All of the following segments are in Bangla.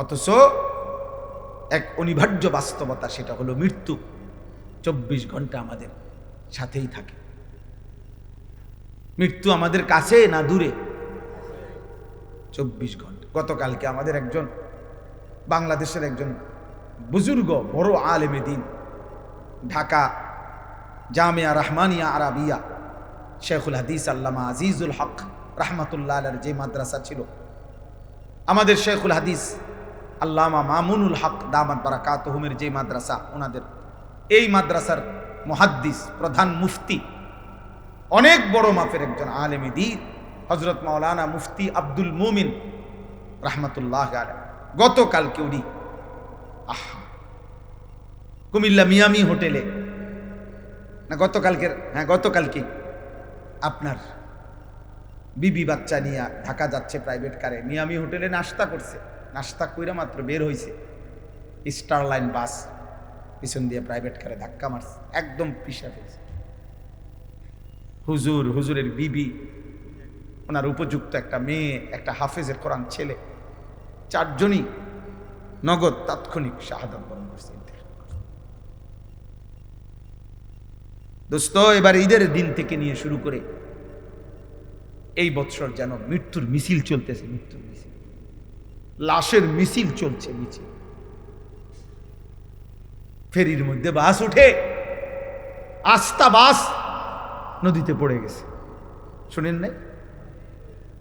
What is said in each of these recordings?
অথচ এক অনিবার্য বাস্তবতা, সেটা হলো মৃত্যু 24 ঘন্টা আমাদের সাথেই থাকে। মৃত্যু আমাদের কাছে না দূরে? 24 ঘন্টা। গতকালকে আমাদের একজন বাংলাদেশের একজন বুজুর্গ বড় আলেমে দ্বীন, ঢাকা জামিয়া রহমানিয়া আরাবিয়া শেখুল হাদিস আল্লামা আজিজুল হক রহমতুল্লাহ আলাইহির যে মাদ্রাসা ছিল, আমাদের শেখুল হাদিস আল্লামা মামুনুল হক দামাত বারাকাতুহুমের যে মাদ্রাসা, ওনাদের এই মাদ্রাসার মুহাদ্দিস, প্রধান মুফতি, অনেক বড় মাপের একজন আলেমে দ্বীন হযরত মাওলানা মুফতি আব্দুল মুমিন রহমতুল্লাহ আলাইহি, গতকালকে উনি কুমিল্লা মিয়ামি হোটেলে, না গতকালকে আপনার বিবি বাচ্চা নিয়ে ঢাকা যাচ্ছে প্রাইভেট কারে, মিয়ামি হোটেলে নাস্তা করছে। নাস্তা কইরা মাত্র বের হয়েছে, স্টারলাইন বাস পিছন দিয়ে প্রাইভেট কারে ধাক্কা মারছে, একদম পিষা ফেলছে। হুজুরের বিবি, ওনার উপযুক্ত একটা মেয়ে, একটা হাফেজের কোরআন ছেলে, 4 জনই নগদ তাৎক্ষণিক শাহাদাত বরণ করছে। দোস্ত, এবার ঈদের দিন থেকে নিয়ে শুরু করে এই বৎসর যেন মৃত্যুর মিছিল চলতেছে, মৃত্যুর মিছিল, লাশের মিছিল চলছে, মিছিল। ফেরির মধ্যে বাস উঠে, আস্তা বাস নদীতে পড়ে গেছে, শুনেন নাই?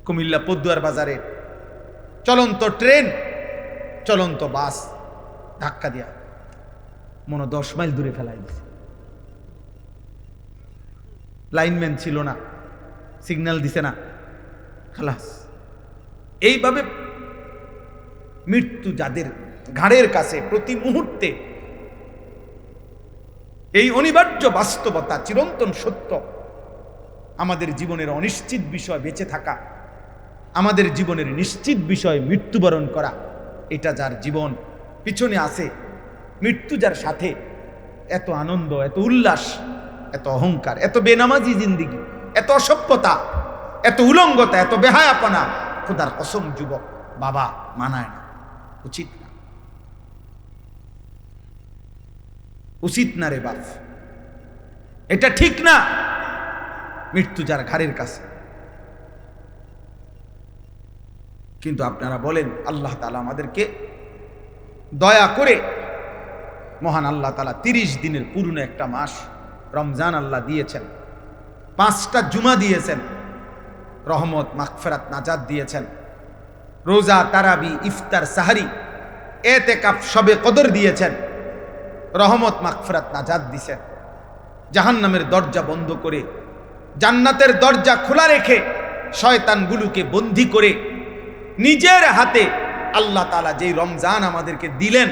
কুমিল্লা পদ্মুয়ার বাজারে চলন্ত ট্রেন, চলন্ত বাস ধাক্কা দিয়া মনে 10 মাইল দূরে ফেলাই দিছে। লাইনম্যান ছিল না, সিগন্যাল দিছে না, খালাস। এইভাবে মৃত্যু যাদের ঘাড়ের কাছে প্রতি মুহূর্তে, এই অনিবার্য বাস্তবতা, চিরন্তন সত্য, আমাদের জীবনের অনিশ্চিত বিষয় বেঁচে থাকা, আমাদের জীবনের নিশ্চিত বিষয় মৃত্যুবরণ করা, এটা যার জীবন পিছনে আছে, মৃত্যু যার সাথে, এত আনন্দ, এত উল্লাস, এত অহংকার, এত বেনামাজি জিন্দিগি, এত অসভ্যতা, এত উলঙ্গতা, এত বেহায়াপনা, খোদার কসম যুবক বাবা, মানায় না, উচিত না, উচিত না রে বাপ, এটা ঠিক না। মৃত্যু যার ঘাড়ের কাছে। কিন্তু আপনারা বলেন, আল্লাহ তাআলা আমাদেরকে দয়া করে, মহান আল্লাহ তাআলা 30 দিনের পূর্ণ একটা মাস রমজান আল্লাহ দিয়েছেন, 5টা জুমা দিয়েছেন, রহমত, মাগফিরাত, নাজাত দিয়েছেন, রোজা, তারাবি, ইফতার, সাহারি, এতেকাফ, শবে কদর দিয়েছেন, রহমত, মাগফিরাত, নাজাত দিয়েছেন। জাহান্নামের দরজা বন্ধ করে জান্নাতের দরজা খোলা রেখে শয়তানগুলোকে বন্দী করে নিজের হাতে আল্লাহ তাআলা যেই রমজান আমাদেরকে দিলেন,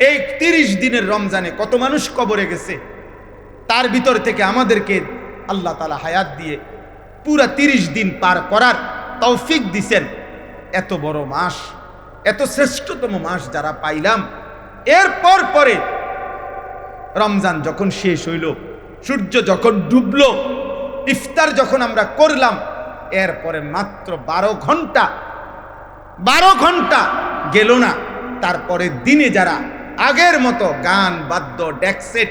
এই 30 দিনের রমজানে কত মানুষ কবরে গেছে, তার ভিতর থেকে আমাদেরকে আল্লাহ তাআলা হায়াত দিয়ে পুরা 30 দিন পার করার তৌফিক দিছেন। এত বড় মাস, এত শ্রেষ্ঠতম মাস যারা পাইলাম, এরপর পরে রমজান যখন শেষ হইল, সূর্য যখন ডুবলো, ইফতার যখন আমরা করলাম, এরপরে মাত্র 12 ঘন্টা গেল না, তারপরে দিনে যারা আগের মতো গান, বাদ্য, ডেকসেট,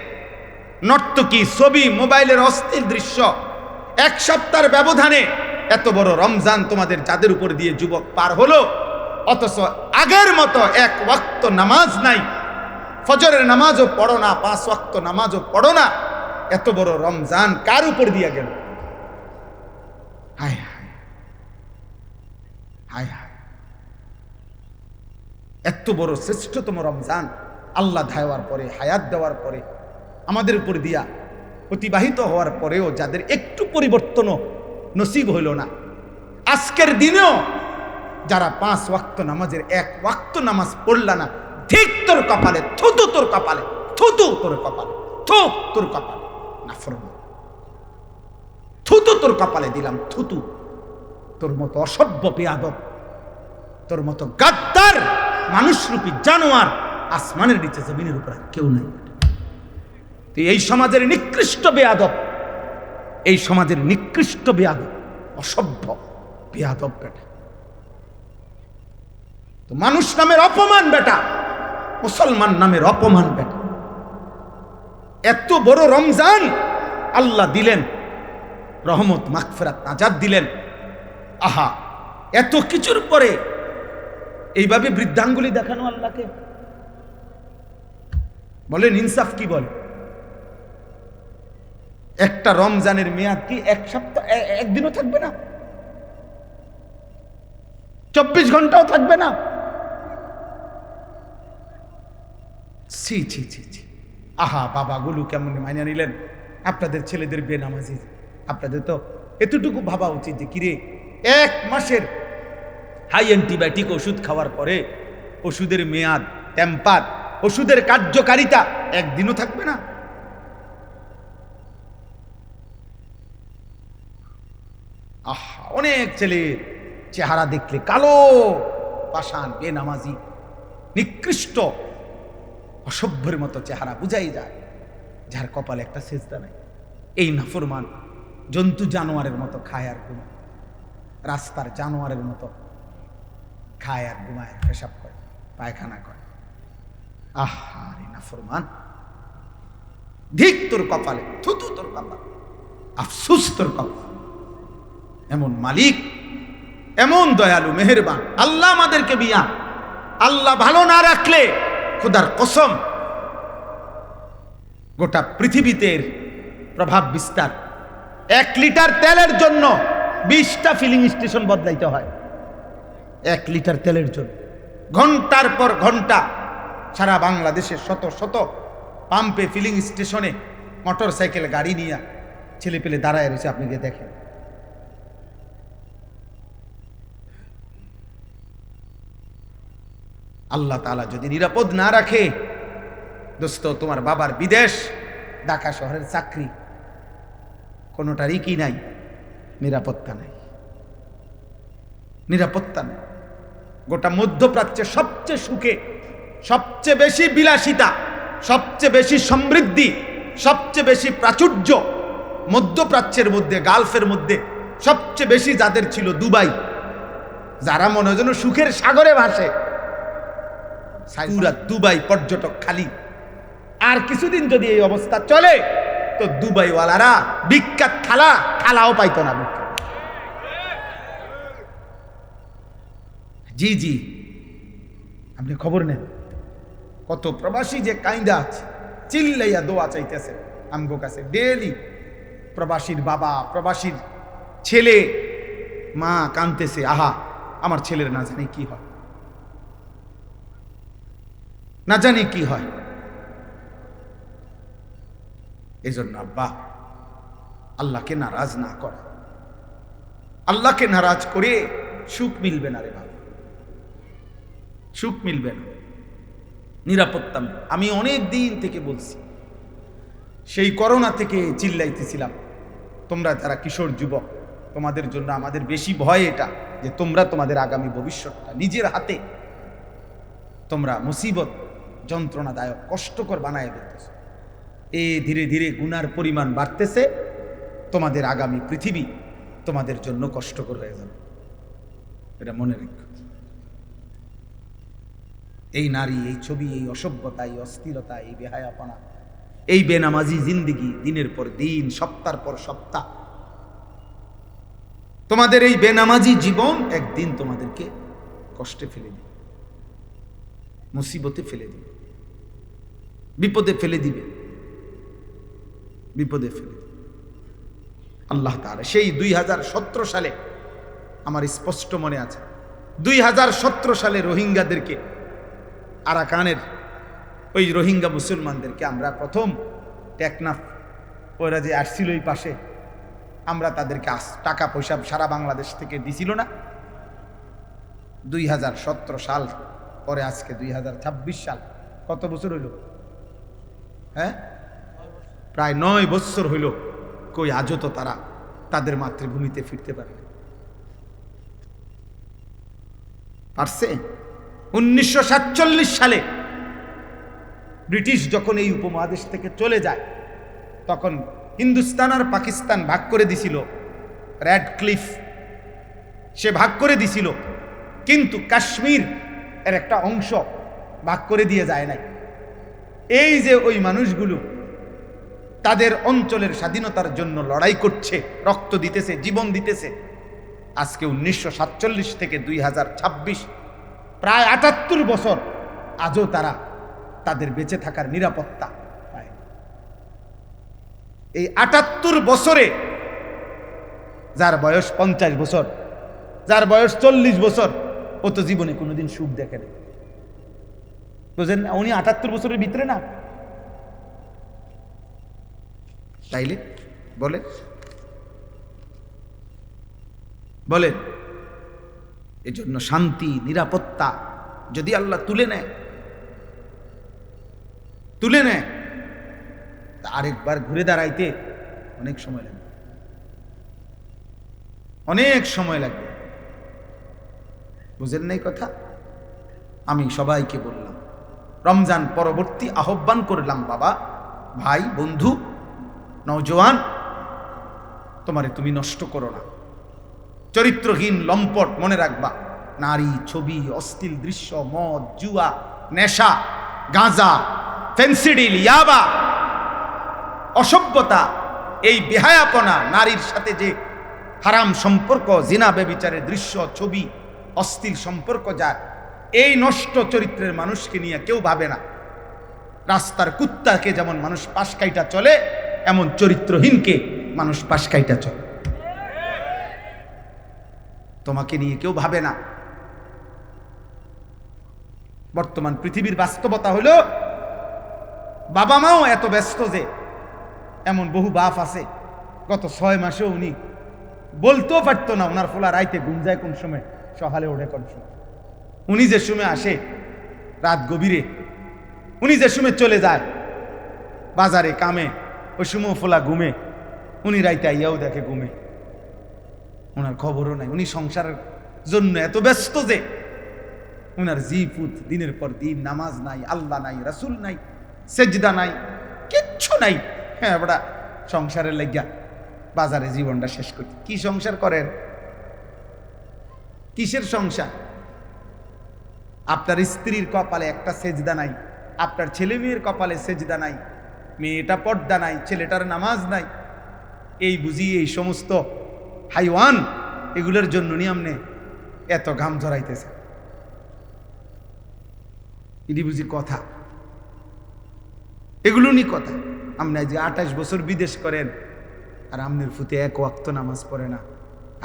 নর্তকী, ছবি, মোবাইলের অস্থির দৃশ্য, 1 সপ্তাহের ব্যবধানে এত বড় রমজান তোমাদের যাদের উপর দিয়ে যুবক পার হলো, অথচ আগের মতো 1 ওয়াক্ত নামাজ নাই, ফজরের নামাজও পড়ো না, 5 ওয়াক্ত নামাজও পড়ো না, এত বড় রমজান কার উপর দিয়ে গেল? হায় হায় হায় হায়, এত বড় শ্রেষ্ঠতম রমজান আল্লাহ দেওয়ার পরে, হায়াত দেওয়ার পরে, আমাদের উপর দিয়া অতিবাহিত হওয়ার পরেও যাদের একটু পরিবর্তনও নসিব হইল না, আজকের দিনেও যারা 5 ওয়াক্ত নামাজের 1 ওয়াক্ত নামাজ পড়লা না, ঠিক তোর কপালে, থুতু তোর কপালে, থুতু তোর কপালে, থু তোর কপালে, নাফরমান, থুতু তোর কপালে দিলাম, থুতু। তোর মতো অসভ্য বেয়াদব, তোর মতো গাদ্দার মানুষরূপী জানোয়ার আসমানের নিচে, জমিনের উপর কেউ নাই। তুই এই সমাজের নিকৃষ্ট বেয়াদব, এই সমাজের নিকৃষ্ট বেয়াদব, অসভ্য বেয়াদব বেটা। তো মানুষ নামের অপমান বেটা, মুসলমান নামের অপমান বেটা। এত বড় রমজান আল্লাহ দিলেন, রহমত মাগফিরাত নাজাত দিলেন। আহা, এত কিছুর পরে এইভাবে বৃদ্ধাঙ্গুলি দেখানো আল্লাহকে, বলেন ইনসাফ কি বলে? একটা রমজানের মেয়াদ কি এক সপ্তাহ, একদিনও থাকবে না, 24 ঘন্টাও থাকবে না। ছি ছি ছি ছি। আহা, বাবাগুলো কেমন মাইনা নিলেন আপনাদের ছেলেদের বেনামাজি। আপনাদের তো এতটুকু ভাবা উচিত যে কিরে, 1 মাসের হাই অ্যান্টিবায়োটিক ওষুধ খাওয়ার পরে ওষুধের মেয়াদ টেম্পার, ওষুধের কার্যকারিতা একদিনও থাকবে না। আহা, অনেক ছেলে চেহারা দেখলে কালো, পাষাণ, বেনামাজি, নিকৃষ্ট, অসভ্যের মতো চেহারা বুঝাই যায়, যার কপালে একটা সেজদা নাই। এই নাফরমান জন্তু জানোয়ারের মতো খায় আর ঘুমায়, রাস্তার জানোয়ারের মতো খায় আর ঘুমায়, পেশাব করে, পায়খানা করে। আহা রে নাফরমান, ধিক তোর কপালে, থুতু তোর কপালে, আফসুস তোর কপালে। এমন মালিক, এমন দয়ালু, মেহেরবান আল্লাহ আমাদেরকে বিয়া। আল্লাহ ভালো না রাখলে খোদার কসম গোটা পৃথিবীতে প্রভাব বিস্তার। 1 লিটার তেলের জন্য 20টা ফিলিং স্টেশন বদলাইতে হয়। 1 লিটার তেলের জন্য ঘন্টার পর ঘন্টা সারা বাংলাদেশের শত শত পাম্পে, ফিলিং স্টেশনে মোটর সাইকেল গাড়ি নিয়ে ছেলে পেলে দাঁড়ায় রয়েছে। আপনি গিয়ে দেখেন। আল্লাহ তাআলা যদি নিরাপদ না রাখে, দোস্ত, তোমার বাবার বিদেশ, ঢাকা শহরের চাকরি, কোনোটারই কি নাই, নিরাপত্তা নাই, নিরাপত্তা নেই। গোটা মধ্যপ্রাচ্যে সবচেয়ে সুখে, সবচেয়ে বেশি বিলাসিতা, সবচেয়ে বেশি সমৃদ্ধি, সবচেয়ে বেশি প্রাচুর্য মধ্যপ্রাচ্যের মধ্যে, গালফের মধ্যে সবচেয়ে বেশি যাদের ছিল দুবাই, যারা মনে হয় যেন সুখের সাগরে ভাসে। পুরা দুবাই পর্যটক খালি। আর কিছুদিন যদি এই অবস্থা চলে তো দুবাইওয়ালারা বিখ্যাত থালাও পাইতো না। জি জি, আপনি খবর নেন, কত প্রবাসী যে কাইন্দা আছে, চিল্লাইয়া দোয়া চাইতেছে আমগো কাছে ডেইলি। প্রবাসীর বাবা, প্রবাসীর ছেলে, মা কাঁদতেছে, আহা আমার ছেলের না জানি কি হয়, না জানি কি হয়। এই জন্য আব্বা, আল্লাহকে নারাজ না করা, আল্লাহকে নারাজ করে সুখ মিলবে না রে বাবা, সুখ মিলবে না, নিরাপত্তা। আমি অনেক দিন থেকে বলছি, সেই করোনা থেকে চিল্লাইতেছিলাম, তোমরা যারা কিশোর যুবক, তোমাদের জন্য আমাদের বেশি ভয় এটা যে তোমরা তোমাদের আগামী ভবিষ্যৎটা নিজের হাতে তোমরা মুসিবত, যন্ত্রণাদায়ক, কষ্টকর বানায় ফেলতেছ। ধীরে ধীরে গুনার পরিমাণ বাড়তেছে, তোমাদের আগামী পৃথিবী তোমাদের জন্য কষ্টকর হয়ে যাবে, এটা মনে রেখো। এই নারী, এই ছবি, এই অসভ্যতা, এই অস্থিরতা, এই বেহায়াপনা, এই বেনামাজি জিন্দিগি, দিনের পর দিন, সপ্তাহের পর সপ্তাহ, তোমাদের এই বেনামাজি জীবন একদিন তোমাদেরকে কষ্টে ফেলে দিবে, মুসিবতে ফেলে দিবে, বিপদে ফেলে দিবে, বিপদে ফেলে দিবে। আল্লাহ তাআলা সেই 2017 সালে, আমার স্পষ্ট মনে আছে, 2017 সালে রোহিঙ্গাদেরকে, আরাকানের ওই রোহিঙ্গা মুসলমানদেরকে আমরা প্রথম টেকনাফ, ওরা যে আসছিল ওই পাশে, আমরা তাদেরকে টাকা পয়সা সারা বাংলাদেশ থেকে দিছিল না। 2017 সাল পরে আজকে 2026 সাল, কত বছর হইল? হ্যাঁ, প্রায় 9 বছর হইল। কই আজও তো তারা তাদের মাতৃভূমিতে ফিরতে পারে পারছে? 1947 সালে ব্রিটিশ যখন এই উপমহাদেশ থেকে চলে যায়, তখন হিন্দুস্তান আর পাকিস্তান ভাগ করে দিছিল। রেড ক্লিফ সে ভাগ করে দিছিল, কিন্তু কাশ্মীর এর একটা অংশ ভাগ করে দিয়ে যায় নাই। এই যে ওই মানুষগুলো তাদের অঞ্চলের স্বাধীনতার জন্য লড়াই করছে, রক্ত দিতেছে, জীবন দিতেছে, আজকে 1947 থেকে 2026 প্রায় 78 বছর, আজও তারা তাদের বেঁচে থাকার নিরাপত্তা পায়। এই 78 বছরে যার বয়স 50 বছর, যার বয়স 40 বছর, ও তো জীবনে কোনোদিন সুখ দেখে না। বুঝেন, উনি 78 বছরের ভিতরে না। তাইলে বলেন বলেন এই জন্য শান্তি নিরাপত্তা যদি আল্লাহ তুলে নেয় তা আরেকবার ঘুরে দাঁড়াইতে অনেক সময় লাগবে, অনেক সময় লাগবে। বুঝেন নাই কথা? আমি সবাইকে বললাম, রমজান পরবর্তী আহ্বান করলাম, বাবা, ভাই, বন্ধু, নওজোয়ান, তোমারে তুমি নষ্ট করো না। চরিত্রহীন লম্পট মনে রাখবা, নারী, ছবি, অশ্লীল দৃশ্য, মদ, জুয়া, নেশা, গাঁজা, ফেন্সিডিল, ইয়াবা, অসভ্যতা, এই বেহায়াপনা, নারীর সাথে যে হারাম সম্পর্ক, জিনা ব্যভিচারের দৃশ্য, ছবি, অশ্লীল সম্পর্ক যায়, এই নষ্ট চরিত্রের মানুষকে নিয়ে কেউ ভাবে না। রাস্তার কুত্তাকে যেমন মানুষ পাশ কাইটা চলে, এমন চরিত্রহীনকে মানুষ পাশ কাইটা চলে। তোমাকে নিয়ে কেউ ভাবে না। বর্তমান পৃথিবীর বাস্তবতা হলো, বাবা মাও এত ব্যস্ত যে, এমন বহু বাপ আছে গত 6 মাসেও উনি বলতেও পারতো না ওনার ফোলা রাইতে ঘুম যায় কোন সময়, সকালে ওঠে কোন সময়। উনি যে সময় আসে রাত গভীরে, উনি যে সময় চলে যায় বাজারে কামে, ওই সময় ফোলা ঘুমে, উনি রাইতে আইয়াও দেখে ঘুমে, ওনার খবরও নাই। উনি সংসারের জন্য এত ব্যস্ত যে ওনার জিপুত দিনের পর দিন নামাজ নাই, আল্লাহ নাই, রাসূল নাই, সেজদা নাই, কিচ্ছু নাই। হ্যাঁ বড়া সংসারের লাগিয়া বাজারে জীবনটা শেষ করতে। কি সংসার করেন? কিসের সংসার? আপনার স্ত্রীর কপালে একটা সেজদা নাই, আপনার ছেলে মেয়ের কপালে সেজদা নাই, মেয়েটা পর্দা নাই, ছেলেটার নামাজ নাই। এই বুঝি এই সমস্ত হাইওয়ান, এগুলোর জন্য নি আমনে এত ঘাম ঝরাইতেছে? এটি বুঝি কথা? এগুলো নি কথা? আপনি যে 28 বছর বিদেশ করেন আর আমনের ফুতে এক ওয়াক্ত নামাজ পড়ে না,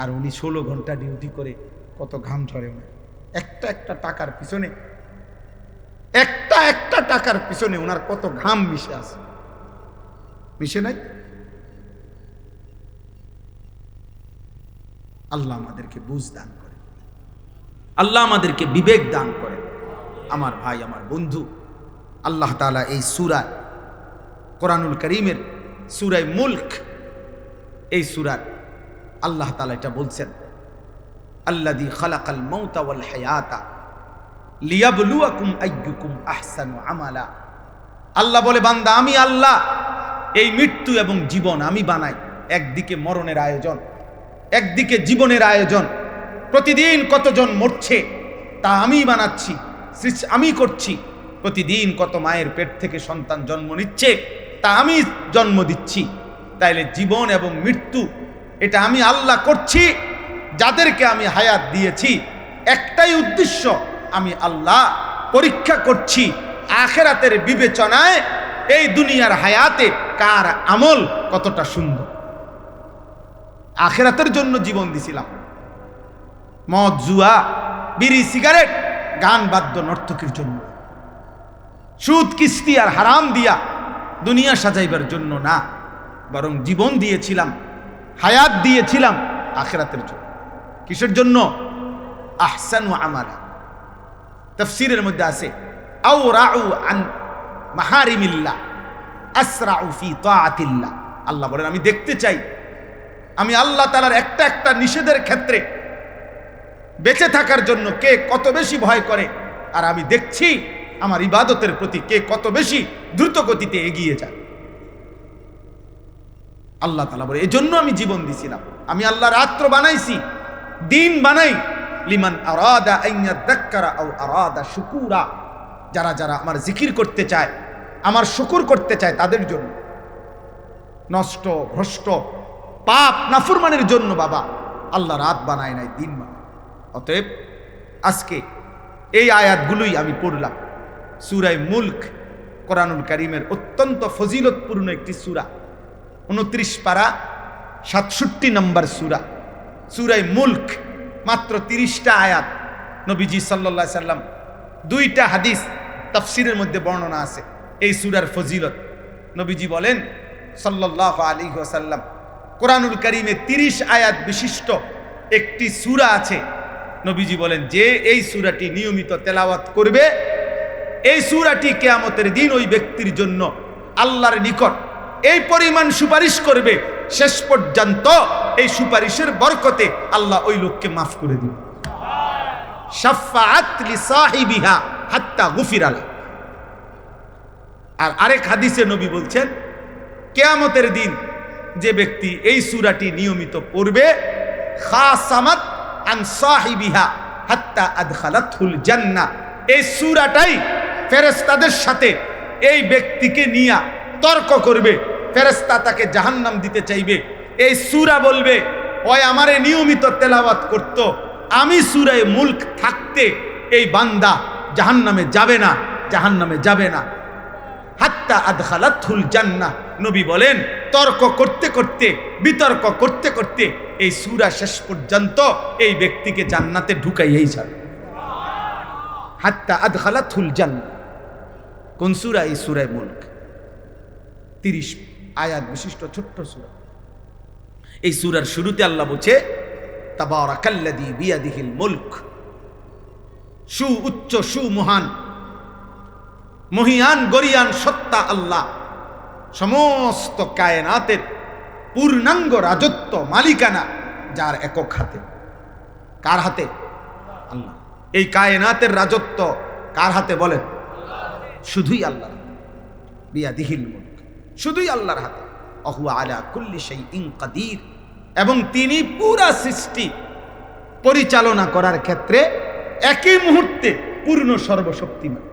আর উনি 16 ঘন্টা ডিউটি করে, কত ঘাম ঝরে ওনার। একটা একটা টাকার পিছনে, একটা একটা টাকার পিছনে ওনার কত ঘাম মিশে আছে, মিশে নাই? আল্লাহ আমাদেরকে বুঝ দান করে, আল্লাহ আমাদেরকে বিবেক দান করে। আমার ভাই, আমার বন্ধু, আল্লাহ তাআলা এই সূরা কোরআনুল কারীমের সূরায়ে মুলক, এই সূরার আল্লাহ তাআলা এটা বলছেন, আল্লাযী খালাকাল মাউতা ওয়াল হায়াতা লিয়াবলুয়াকুম আইয়ুকুম আহসানু আমালা। আল্লাহ বলে, বান্দা, আমি আল্লাহ এই মৃত্যু এবং জীবন আমি বানাই। একদিকে মরণের আয়োজন, একদিকে জীবনের আয়োজন। প্রতিদিন কতজন মরছে তা আমি বানাচ্ছি, আমি করছি। প্রতিদিন কত মায়ের পেট থেকে সন্তান জন্ম নিচ্ছে তা আমি জন্ম দিচ্ছি। তাইলে জীবন এবং মৃত্যু এটা আমি আল্লাহ করছি। যাদেরকে আমি হায়াত দিয়েছি একটাই উদ্দেশ্য, আমি আল্লাহ পরীক্ষা করছি আখিরাতের বিবেচনায় এই দুনিয়ার হায়াতে কার আমল কতটা সুন্দর। আখিরাতের জন্য জীবন দিছিলাম। মদ, জুয়া, বিড়ি, সিগারেট, গান, বাদ্য, নর্তকীর জন্য, সুদ, কিস্তি আর হারাম দিয়া দুনিয়া সাজাইবার জন্য না, বরং জীবন দিয়েছিলাম, হায়াত দিয়েছিলাম আখিরাতের জন্য। কিসের জন্য? আহসানু আমালা। তাফসীরের মধ্যে আছে, আও রাউ আন মাহারিমিল্লাহ আসরাউ ফি তাআতিল্লাহ। আল্লাহ বলেন, আমি দেখতে চাই আমি আল্লাহ তাআলার একটা একটা নিষেধের ক্ষেত্রে বেঁচে থাকার জন্য কে কত বেশি ভয় করে, আর আমি দেখছি আমার ইবাদতের প্রতি কে কত বেশি দ্রুত গতিতে এগিয়ে যায়। আল্লাহ তাআলা বলে, এজন্য আমি জীবন দিছিলাম। আমি আল্লাহ রাত্র বানাইছি, দিন বানাই, লিমান আরাদা আন ইয়াযাক্কারা আও আরাদা শুকুরা, যারা যারা আমার জিকির করতে চায়, আমার শুকর করতে চায় তাদের জন্য। নষ্ট ভ্রষ্ট পাপ নাফরমানের জন্য বাবা আল্লাহ রাত বানায় নাই, দিন বানায়। অতএব আজকে এই আয়াতগুলোই আমি পড়লাম। সূরা মুলক কোরআনুল কারীমের অত্যন্ত ফজিলতপূর্ণ একটি সূরা, 29 পারা 67 নম্বর সূরা। সূরা মুলক মাত্র 30টা আয়াত। নবীজি সাল্লাল্লাহু আলাইহি সাল্লাম 2টা হাদিস তাফসীরের মধ্যে বর্ণনা আছে এই সূরার ফজিলত। নবীজি বলেন সাল্লাল্লাহু আলাইহি ওয়াসাল্লাম, কোরআনুল কারীমে 30 আয়াত বিশিষ্ট একটি সূরা আছে। নবীজি বলেন যে এই সূরাটি নিয়মিত তেলাওয়াত করবে, এই সূরাটি কিয়ামতের দিন ওই ব্যক্তির জন্য আল্লাহর নিকট এই পরিমাণ সুপারিশ করবে, শেষ পর্যন্ত এই সুপারিশের বরকতে আল্লাহ ওই লোককে মাফ করে দিবে। শাফাআত লিসাহিবিহা হাত্তা গুফিরা লাহু। আর আরেক হাদিসে নবী বলছেন কিয়ামতের দিন যে ব্যক্তি এই সূরাটি নিয়মিত পড়বে, খাসামাত আন সাহিবিহা হাত্তা আদখালাতহুল জান্নাহ, এই সূরাটাই ফেরেশতাদের সাথে এই ব্যক্তিকে নিয়ে তর্ক করবে। ফেরেশতা তাকে জাহান্নাম দিতে চাইবে। এই সূরা বলবে ওই আমারে নিয়মিত তেলাওয়াত করত, আমি সূরা মুলক থাকতে এই বান্দা জাহান্নামে যাবে না, জাহান্নামে যাবে না। হাত্তা আদখালাতহুল জান্নাহ, নবী বলেন তর্ক করতে করতে বিতর্ক করতে করতে এই সূরা শেষ পর্যন্ত এই ব্যক্তিকে জান্নাতে ঢুকাইয়াই যাবে। হাত্তা আদখালাতহুল জান্নাহ। কোন সূরা? এই সূরা মুলক, 30 আয়াত বিশিষ্ট ছোট্ট সূরা। এই সূরার শুরুতে আল্লাহ বলছে তাবারাকাল্লাযী বিয়াদিহিল মুলক, সু উচ্চ সু মহান মহিয়ান গরিয়ান সত্তা আল্লাহ, সমস্ত কায়নাতের পূর্ণাঙ্গ রাজত্ব মালিকানা যার একক হাতে। কার হাতে? আল্লাহ। এই কায়নাতের রাজত্ব কার হাতে বলেন? শুধুই আল্লাহর হাতে। বিয়াদিহিল মুলক, শুধুই আল্লাহর হাতে। অহুয়া আলা কুল্লি শাইইন কাদির, এবং তিনি পুরা সৃষ্টি পরিচালনা করার ক্ষেত্রে একই মুহূর্তে পূর্ণ সর্বশক্তিমান।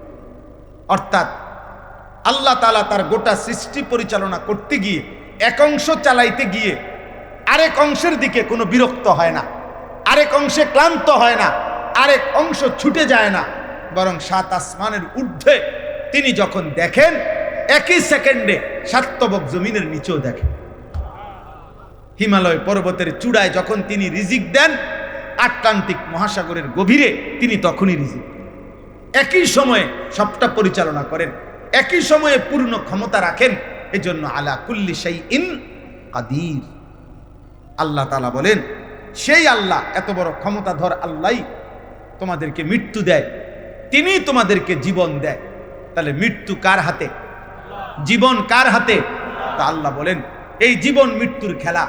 অর্থাৎ আল্লাহ তাআলা তার গোটা সৃষ্টি পরিচালনা করতে গিয়ে এক অংশ চালাইতে গিয়ে আরেক অংশের দিকে কোনো বিরক্ত হয় না, আরেক অংশে ক্লান্ত হয় না, আরেক অংশ ছুটে যায় না, বরং 7 আসমানের ঊর্ধ্বে তিনি যখন দেখেন একই সেকেন্ডে সাতবক জমিনের নিচেও দেখেন। হিমালয় পর্বতের চূড়ায় যখন তিনি রিজিক দেন, আটলান্টিক মহাসাগরের গভীরে তিনি তখনই রিজিক দেন। একই সময়ে সবটা পরিচালনা করেন, একই সময়ে পূর্ণ ক্ষমতা রাখেন। এজন্য আলা কুল্লি শাইইন কাদির। আল্লাহ তাআলা বলেন সেই আল্লাহ, এত বড় ক্ষমতাধর আল্লাহই তোমাদেরকে মৃত্যু দেয়, তিনি তোমাদেরকে জীবন দেয়। তাহলে মৃত্যু কার হাতে? জীবন কার হাতে? তা আল্লাহ বলেন এই জীবন মৃত্যুর খেলা,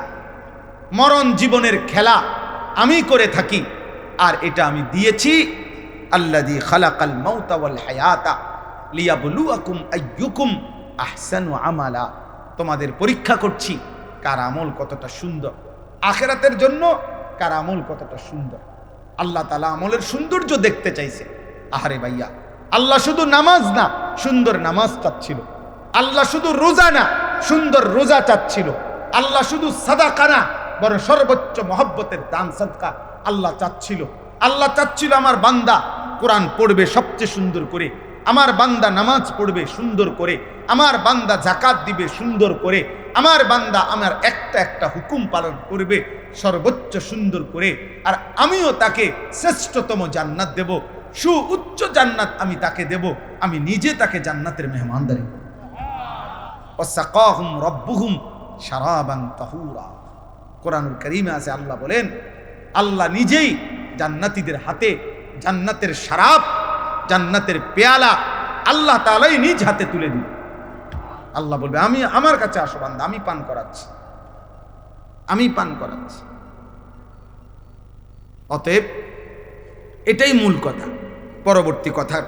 মরণ জীবনের খেলা আমি করে থাকি, আর এটা আমি দিয়েছি আল্লাযী খালাকাল মাউতা ওয়াল হায়াতা লিয়াবলুয়াকুম আইয়ুকুম আহসানু আমালা। তোমাদের পরীক্ষা করছি কার আমল কতটা সুন্দর, আখিরাতের জন্য কার আমল কতটা সুন্দর। আল্লাহ তাআলা আমলের সৌন্দর্য দেখতে চাইছে। আহারে ভাইয়া, আল্লাহ শুধু নামাজ না, সুন্দর নামাজ চাচ্ছিল। আল্লাহ শুধু রোজা না, সুন্দর রোজা চাচ্ছিল। আল্লাহ শুধু সাদাকা না, বরং সর্বোচ্চ মহব্বতের দান সাদকা আল্লাহ চাচ্ছিল। আল্লাহ চাচ্ছিল আমার বান্দা কোরআন পড়বে সবচেয়ে সুন্দর করে, আমার বান্দা নামাজ পড়বে সুন্দর করে, আমার বান্দা যাকাত দিবে সুন্দর করে, আমার বান্দা আমার একটা একটা হুকুম পালন করবে সর্বোচ্চ সুন্দর করে, আর আমিও তাকে শ্রেষ্ঠতম জান্নাত দেব, সুউচ্চ জান্নাত আমি তাকে দেব, আমি নিজে তাকে জান্নাতের মেহমানদারি করব। ওয়াসাকাহুম রাব্বুহুম শারাবান তাহুরা। কোরআনুল কারীমে আছে আল্লাহ বলেন আল্লাহ নিজেই জান্নাতীদের হাতে জান্নাতের শরাব, জান্নাতের পেয়ালা আল্লাহ তাআলাই নিজ হাতে তুলে দিন। আল্লাহ বলবে আমি, আমার কাছে আসো বান্দা, আমি পান করাচ্ছি, আমি পান করাচ্ছি। অতএব এটাই মূল কথা। পরবর্তী কথা,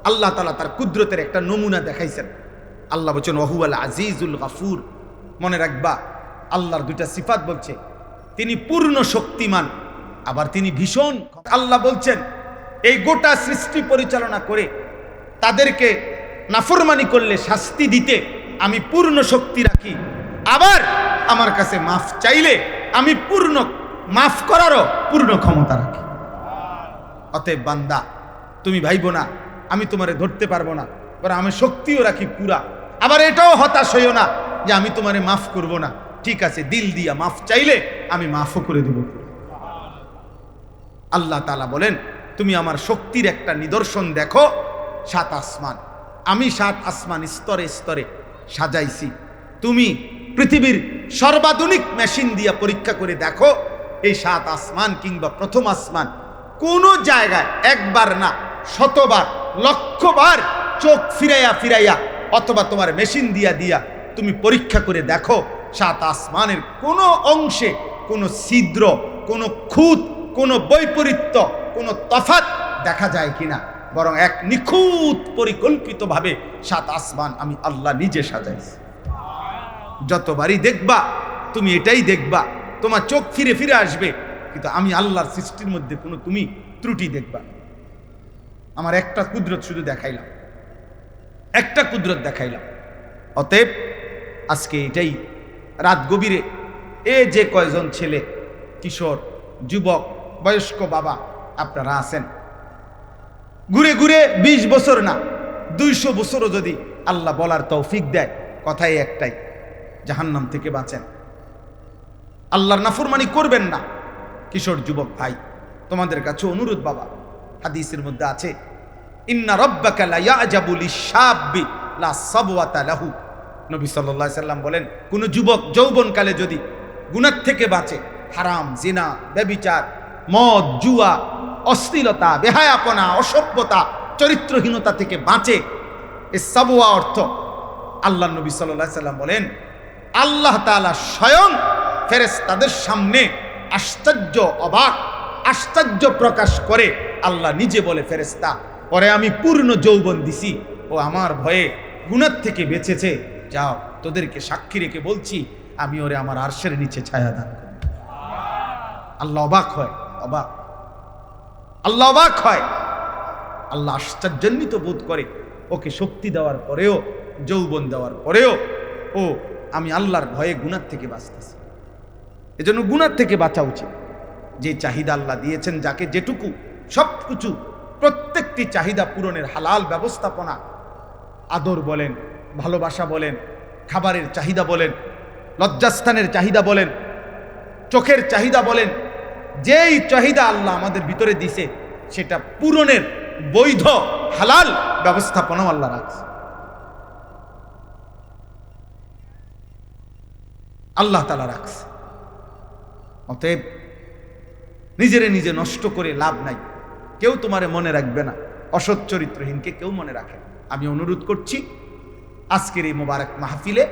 আল্লাহ তাআলা তার কুদরতের একটা নমুনা দেখাইছেন। আল্লাহ বলছেন ওয়াহুয়াল আজিজুল গাফুর। মনে রাখবা আল্লাহর দুইটা সিফাত বলছে, তিনি পূর্ণ শক্তিমান আবার তিনি ভীষণ, আল্লাহ বলছেন এই গোটা সৃষ্টি পরিচালনা করে তাদেরকে নাফরমানি করলে শাস্তি দিতে আমি পূর্ণ শক্তি রাখি, আবার আমার কাছে মাফ চাইলে আমি পূর্ণ মাফ করারও পূর্ণ ক্ষমতা রাখি। অতএব বান্দা, তুমি ভাইবো না আমি তোমারে ধরতে পারবো না, বরং আমি শক্তিও রাখি পুরা। আবার এটাও হতাশ হইও না যে আমি তোমারে মাফ করব না। ঠিক আছে, দিল দিয়া মাফ চাইলে আমি মাফও করে দেব। আল্লাহ তাআলা বলেন, তুমি আমার শক্তির একটা নিদর্শন দেখো, 7 আসমান। আমি 7 আসমান স্তরে স্তরে সাজাইছি। তুমি পৃথিবীর সর্বাধুনিক মেশিন দিয়া পরীক্ষা করে দেখো, এই 7 আসমান কিংবা প্রথম আসমান কোন জায়গায় একবার না শতবার লক্ষবার চোখ ফিরাইয়া ফিরাইয়া অথবা তোমার মেশিন দিয়া দিয়া তুমি পরীক্ষা করে দেখো, 7 আসমানের কোনো অংশে কোনো ছিদ্র, কোনো খুঁত, কোনো বৈপরীত্য, কোনো তফাৎ দেখা যায় কিনা। বরং এক নিখুঁত পরিকল্পিতভাবে 7 আসমান আমি আল্লাহ নিজে সাজাইছি। যতবারই দেখবা তুমি এটাই দেখবা, তোমার চোখ ফিরে ফিরে আসবে, কিন্তু আমি আল্লাহর সৃষ্টির মধ্যে কোনো তুমি ত্রুটি দেখবা। আমার একটা কুদরত শুধু দেখাইলাম, একটা কুদরত দেখাইলাম। অতএব আজকে এটাই রাত গভীরে এ যে কয়জন ছেলে, কিশোর, যুবক, বয়স্ক বাবা আপনারা আছেন, ঘুরে ঘুরে 20 বছর না 200 বছরও যদি আল্লাহ বলার তৌফিক দেয়, কথাই একটাই, জাহান্নাম থেকে বাঁচেন, আল্লাহর নাফরমানি করবেন না। কিশোর যুবক ভাই, তোমাদের কাছে অনুরোধ বাবা, হাদিসের মধ্যে আছে, ইন্না রাব্বাকা লা ইয়াজাবু লিশ-শাব্বি লা সাবওয়াতা লাহু। নবী সাল্লাল্লাহু আলাইহি সাল্লাম বলেন, কোন যুবক যৌবনকালে যদি গুনাহ থেকে বাঁচে, হারাম, জিনা, ব্যভিচার, মদ, জুয়া, অশ্লীলতা, বেহায়াপনা, অসভ্যতা, চরিত্রহীনতা থেকে বাঁচে, এ সাবওয়া অর্থ আল্লাহ নবী সাল্লাল্লাহু আলাইহি সাল্লাম বলেন, আল্লাহ তাআলা স্বয়ং ফেরেশতাদের সামনে আশ্চর্য, অবাক, আশ্চর্য প্রকাশ করে আল্লাহ নিজে বলে, ফেরেশতা পরে আমি পূর্ণ যৌবন দিছি, ও আমার ভয়ে গুনাহ থেকে বেঁচেছে, যাও তোদেরকে সাক্ষী রেখে বলছি আমি ওরে আমার আরশের নিচে ছায়া দান করি। আল্লাহ অবাক হয়, অবাক, আল্লাহ অবাক হয়, আল্লাহ আশ্চর্যান্বিত বোধ করে, ওকে শক্তি দেওয়ার পরেও, যৌবন দেওয়ার পরেও ও আমি আল্লাহর ভয়ে গুনাহ থেকে বাঁচতেছি। এজন্য গুনাহ থেকে বাঁচা উচিত। যে চাহিদা আল্লাহ দিয়েছেন, যাকে যেটুকু, সব কিছু, প্রত্যেকটি চাহিদা পূরণের হালাল ব্যবস্থাপনা, আদর বলেন, ভালোবাসা বলেন, খাবারের চাহিদা বলেন, লজ্জাস্থানের চাহিদা বলেন, চোখের চাহিদা বলেন, যেই চাহিদা আল্লাহ আমাদের ভিতরে দিছে সেটা পূরণের বৈধ হালাল ব্যবস্থাপনাও আল্লাহ রাখছে। আল্লাহ তাআলা রাখছে। অতএব নিজেরে নিজে নষ্ট করে লাভ নাই। কেউ তোমারে মনে রাখবে না, অসৎ চরিত্রহীনকে কেউ মনে রাখে না। আমি অনুরোধ করছি, আজকের এই মোবারক মাহফিলে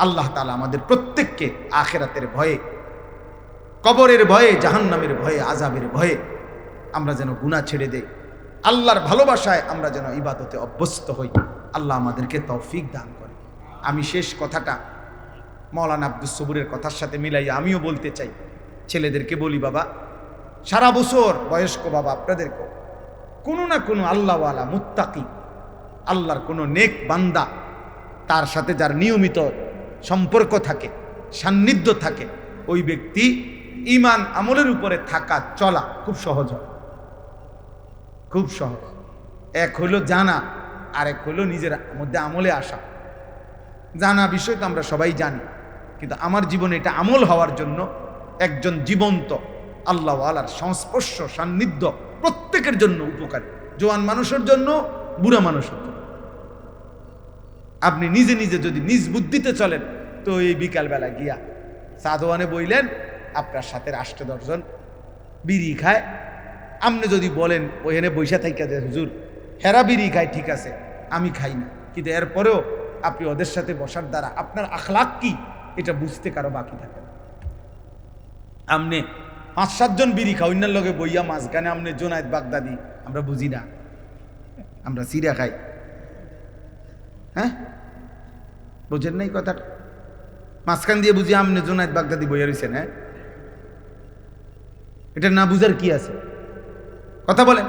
আল্লাহ তাআলা আমাদের প্রত্যেককে আখিরাতের ভয়ে, কবরের ভয়ে, জাহান্নামের ভয়ে, আযাবের ভয়ে আমরা যেন গুনাহ ছেড়ে দেই, আল্লাহর ভালোবাসায় আমরা যেন ইবাদতে অভ্যস্ত হই। আল্লাহ আমাদেরকে তৌফিক দান করে। আমি শেষ কথাটা মাওলানা আব্দুস সবুরের কথার সাথে মিলাইয়া আমিও বলতে চাই। ছেলেদেরকে বলি, বাবা, সারা বছর, বয়স্ক বাবা আপনাদেরকে, কোনো না কোনো আল্লাহওয়ালা, মুত্তাকি, আল্লাহর কোনো নেক বান্দা, তার সাথে যার নিয়মিত সম্পর্ক থাকে, সান্নিধ্য থাকে, ওই ব্যক্তি ঈমান আমলের উপরে থাকা, চলা খুব সহজ হয়, খুব সহজ। এক হইল জানা, আর এক হইল নিজের মধ্যে আমলে আসা। জানা বিষয় তো আমরা সবাই জানি, কিন্তু আমার জীবনে এটা আমল হওয়ার জন্য একজন জীবন্ত আল্লাহওয়ালার সংস্পর্শ, সান্নিধ্য প্রত্যেকের জন্য উপকারী, জোয়ান মানুষের জন্য, বুড়া মানুষের জন্য। আপনি নিজে নিজে যদি নিজ বুদ্ধিতে চলেন, তো এই বিকালবেলা গিয়া সাদওয়ানে বইলেন, আপনার সাথে 8-10 জন বিড়ি খায়, আপনি যদি বলেন ওইখানে বৈশা থাইকা যে হুজুর হেরা বিড়ি খায়, ঠিক আছে আমি খাই না, কিন্তু এরপরেও আপনি ওদের সাথে বসার দ্বারা আপনার আখলাক কি এটা বুঝতে কারো বাকি থাকে না। আপনি 5-7 জন বিড়ি খাও, অন্যের লগে বইয়া মাঝখানে আপনি জোনায়েদ বাগদাদি, আমরা বুঝি না, আমরা সিরা খাই। হ্যাঁ, বুঝেন নাই কথাটা? মাঝখান দিয়ে বুঝি আপনি জোনায়েদ বাগদাদি বইয়া রয়েছেন। হ্যাঁ, এটা না বুঝার কি আছে? কথা বলেন।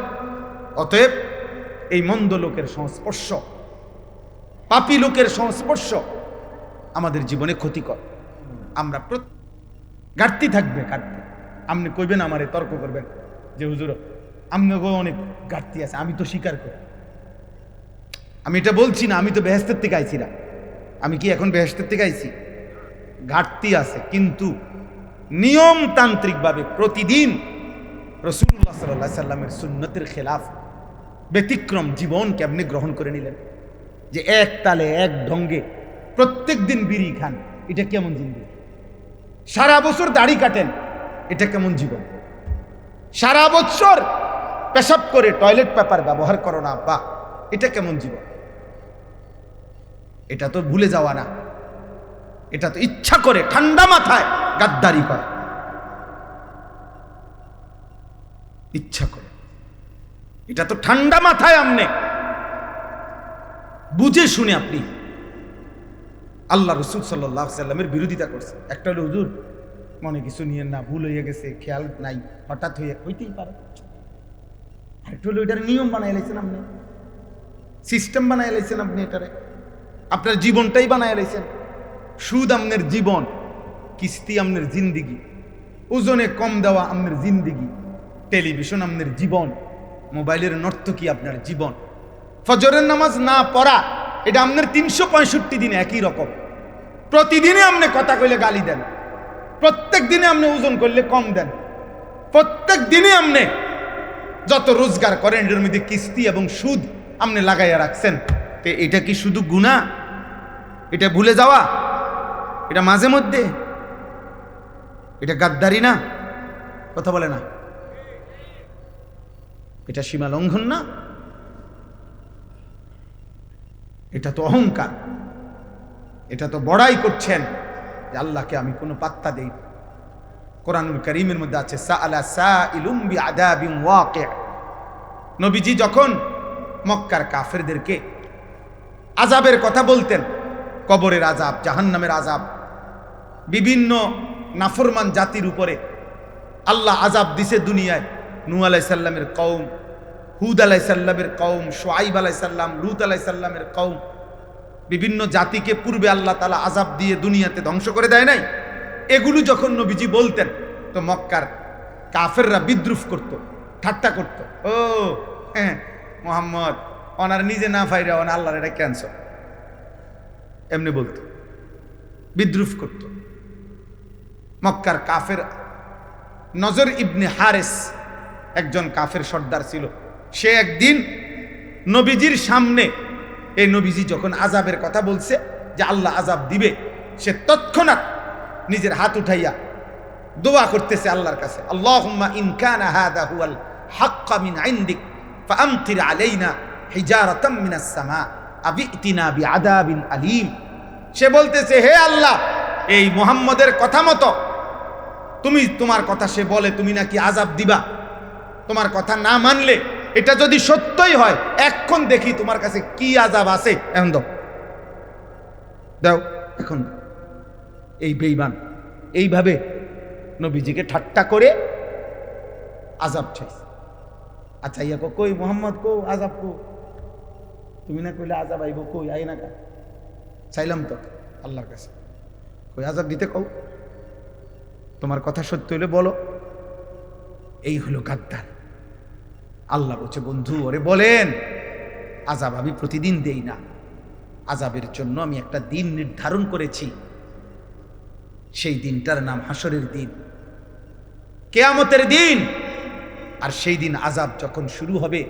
অতএব এই মন্দ লোকের সংস্পর্শ, পাপী লোকের সংস্পর্শ আমাদের জীবনে ক্ষতিকর। আমরা ঘাটতি থাকবে, ঘাটতি। আপনি কইবেন, আমারে তর্ক করবেন যে হুজুর আপনাকেও অনেক ঘাটতি আছে, আমি তো স্বীকার করি। আমি এটা বলছি না, আমি তো বেহেশতের থেকে আইছি না। আমি কি এখন বেহেশতের থেকে আইছি? ঘাটতি আছে, কিন্তু নিয়মতান্ত্রিকভাবে প্রতিদিন রাসূলুল্লাহ সাল্লাল্লাহু আলাইহি সাল্লামের সুন্নতের খেলাফ ব্যতিক্রম জীবন কেমনে গ্রহণ করে নিলেন, যে এক তালে এক ঢঙ্গে প্রত্যেক দিন বিড়ি খান, এটা কেমন জিন্দেগি? সারা বছর দাড়ি কাটেন, এটা কেমন জীবন? সারা বছর পেশাব করে টয়লেট পেপার ব্যবহার করো না আব্বা, এটা কেমন জীবন? এটা তো ভুলে যাওয়া না, এটা তো ইচ্ছা করে ঠান্ডা মাথায় গাদ্দারি করে, ইচ্ছা করে। এটা তো ঠান্ডা মাথায় আমনে বুঝে শুনে আপনি আল্লাহ রাসূল সাল্লাল্লাহু আলাইহি সাল্লামের বিরোধিতা করছে। একটা হলো হুজুর মনে কিছু নিয়েন না, ভুল হয়ে গেছে, খেয়াল নাই, হঠাৎ হইতেই পারে। আরেকটা হলো এটার নিয়ম বানাই লাইছেন আপনি, সিস্টেম বানাই লাইছেন আপনি, এটারে আপনার জীবনটাই বানাই লাইছেন। সুদ আমনের জীবন, কিস্তি আমনের জিন্দিগি, ওজনে কম দেওয়া আমনের জিন্দিগি, টেলিভিশন আমনের জীবন, মোবাইলের নর্তকী আপনার জীবন, ফজরের নামাজ না পড়া এটা আপনার 365 দিনে একই রকম। প্রতিদিনে আপনি কথা কইলে গালি দেন, প্রত্যেক দিনে আপনি ওজন করলে কম দেন, প্রত্যেক দিনে আপনি যত রোজগার করেন এটার মধ্যে কিস্তি এবং সুদ আপনি লাগাইয়া রাখছেন। তো এটা কি শুধু গুনাহ? এটা ভুলে যাওয়া? এটা মাঝে মধ্যে? এটা গাদ্দারি না? কথা বলে না? এটা সীমা লঙ্ঘন না? এটা তো অহংকার, এটা তো বড়াই করছেন যে আল্লাহকে আমি কোনো পাত্তা দেই না। কোরআনুল কারীমের মধ্যে আছে সাআলা সাইলুম বিআযাবিন ওয়াকি'। নবীজি যখন মক্কার কাফেরদেরকে আযাবের কথা বলতেন, কবরের আযাব, জাহান্নামের আযাব, বিভিন্ন নাফরমান জাতির উপরে আল্লাহ আযাব দিছে দুনিয়ায়। নূহ আলাইহিস সালামের কওম, হুদ আলাইহিস সালামের কওম, শুআইব আলাইহিস সালাম, লূত আলাইহিস সালামের কওম, বিভিন্ন জাতিকে পূর্বে আল্লাহ তাআলা আযাব দিয়ে দুনিয়াতে ধ্বংস করে দেয় নাই? এগুলো যখন নবীজি বলতেন তো মক্কার কাফেররা বিদ্রুপ করত, ঠাট্টা করত। ও হ্যাঁ, মুহাম্মদ ওনার নিজে না ফাইরা ওনা আল্লাহর এটা ক্যান্সার, এমনি বলতো, বিদ্রুপ করত। মক্কার কাফের নজর ইবনে হারেস একজন কাফের সর্দার ছিল। সে একদিন নবীজির সামনে, এই নবীজি যখন আযাবের কথা বলছে যে আল্লাহ আযাব দিবে, সে তৎক্ষণাৎ নিজের হাত উঠাইয়া দোয়া করতেছে আল্লাহর কাছে, আল্লাহুম্মা ইন কানা হাদা হুয়াল হাক্ক মিন ইনদিক ফাআমতির আলাইনা হিজারাতাম মিনাস সামা আবিতিনা বিআযাবিন আলীম। সে বলতেছে, হে আল্লাহ, এই মুহাম্মদের কথা মতো তুমি, তোমার কথা সে বলে তুমি নাকি আযাব দিবা, তোমার কথা না মানলে এটা যদি সত্যই হয় এখন দেখি তোমার কাছে কি আযাব আছে, এখন দাও দাও এখন। এই বেঈমান এইভাবে নবীজিকে ঠাট্টা করে আযাব চাইছে। আচ্ছা ইয়া কই মুহাম্মদ কো আযাব কো, তুমি না কইলে আযাব আইব, কই আই না কা? চাইলাম তো আল্লাহর কাছে, কই আযাব দিতে কও, তোমার কথা সত্য হইলে বলো। এই হলো গাদ্দার। আল্লাহ বলছে, বন্ধু ওরে বলেন আযাব আমি প্রতিদিন দেই না, আযাবের জন্য আমি একটা দিন নির্ধারণ করেছি। সেই দিনটার নাম হাসরের দিন, কিয়ামতের দিন। আর সেই দিন আযাব যখন শুরু হবে,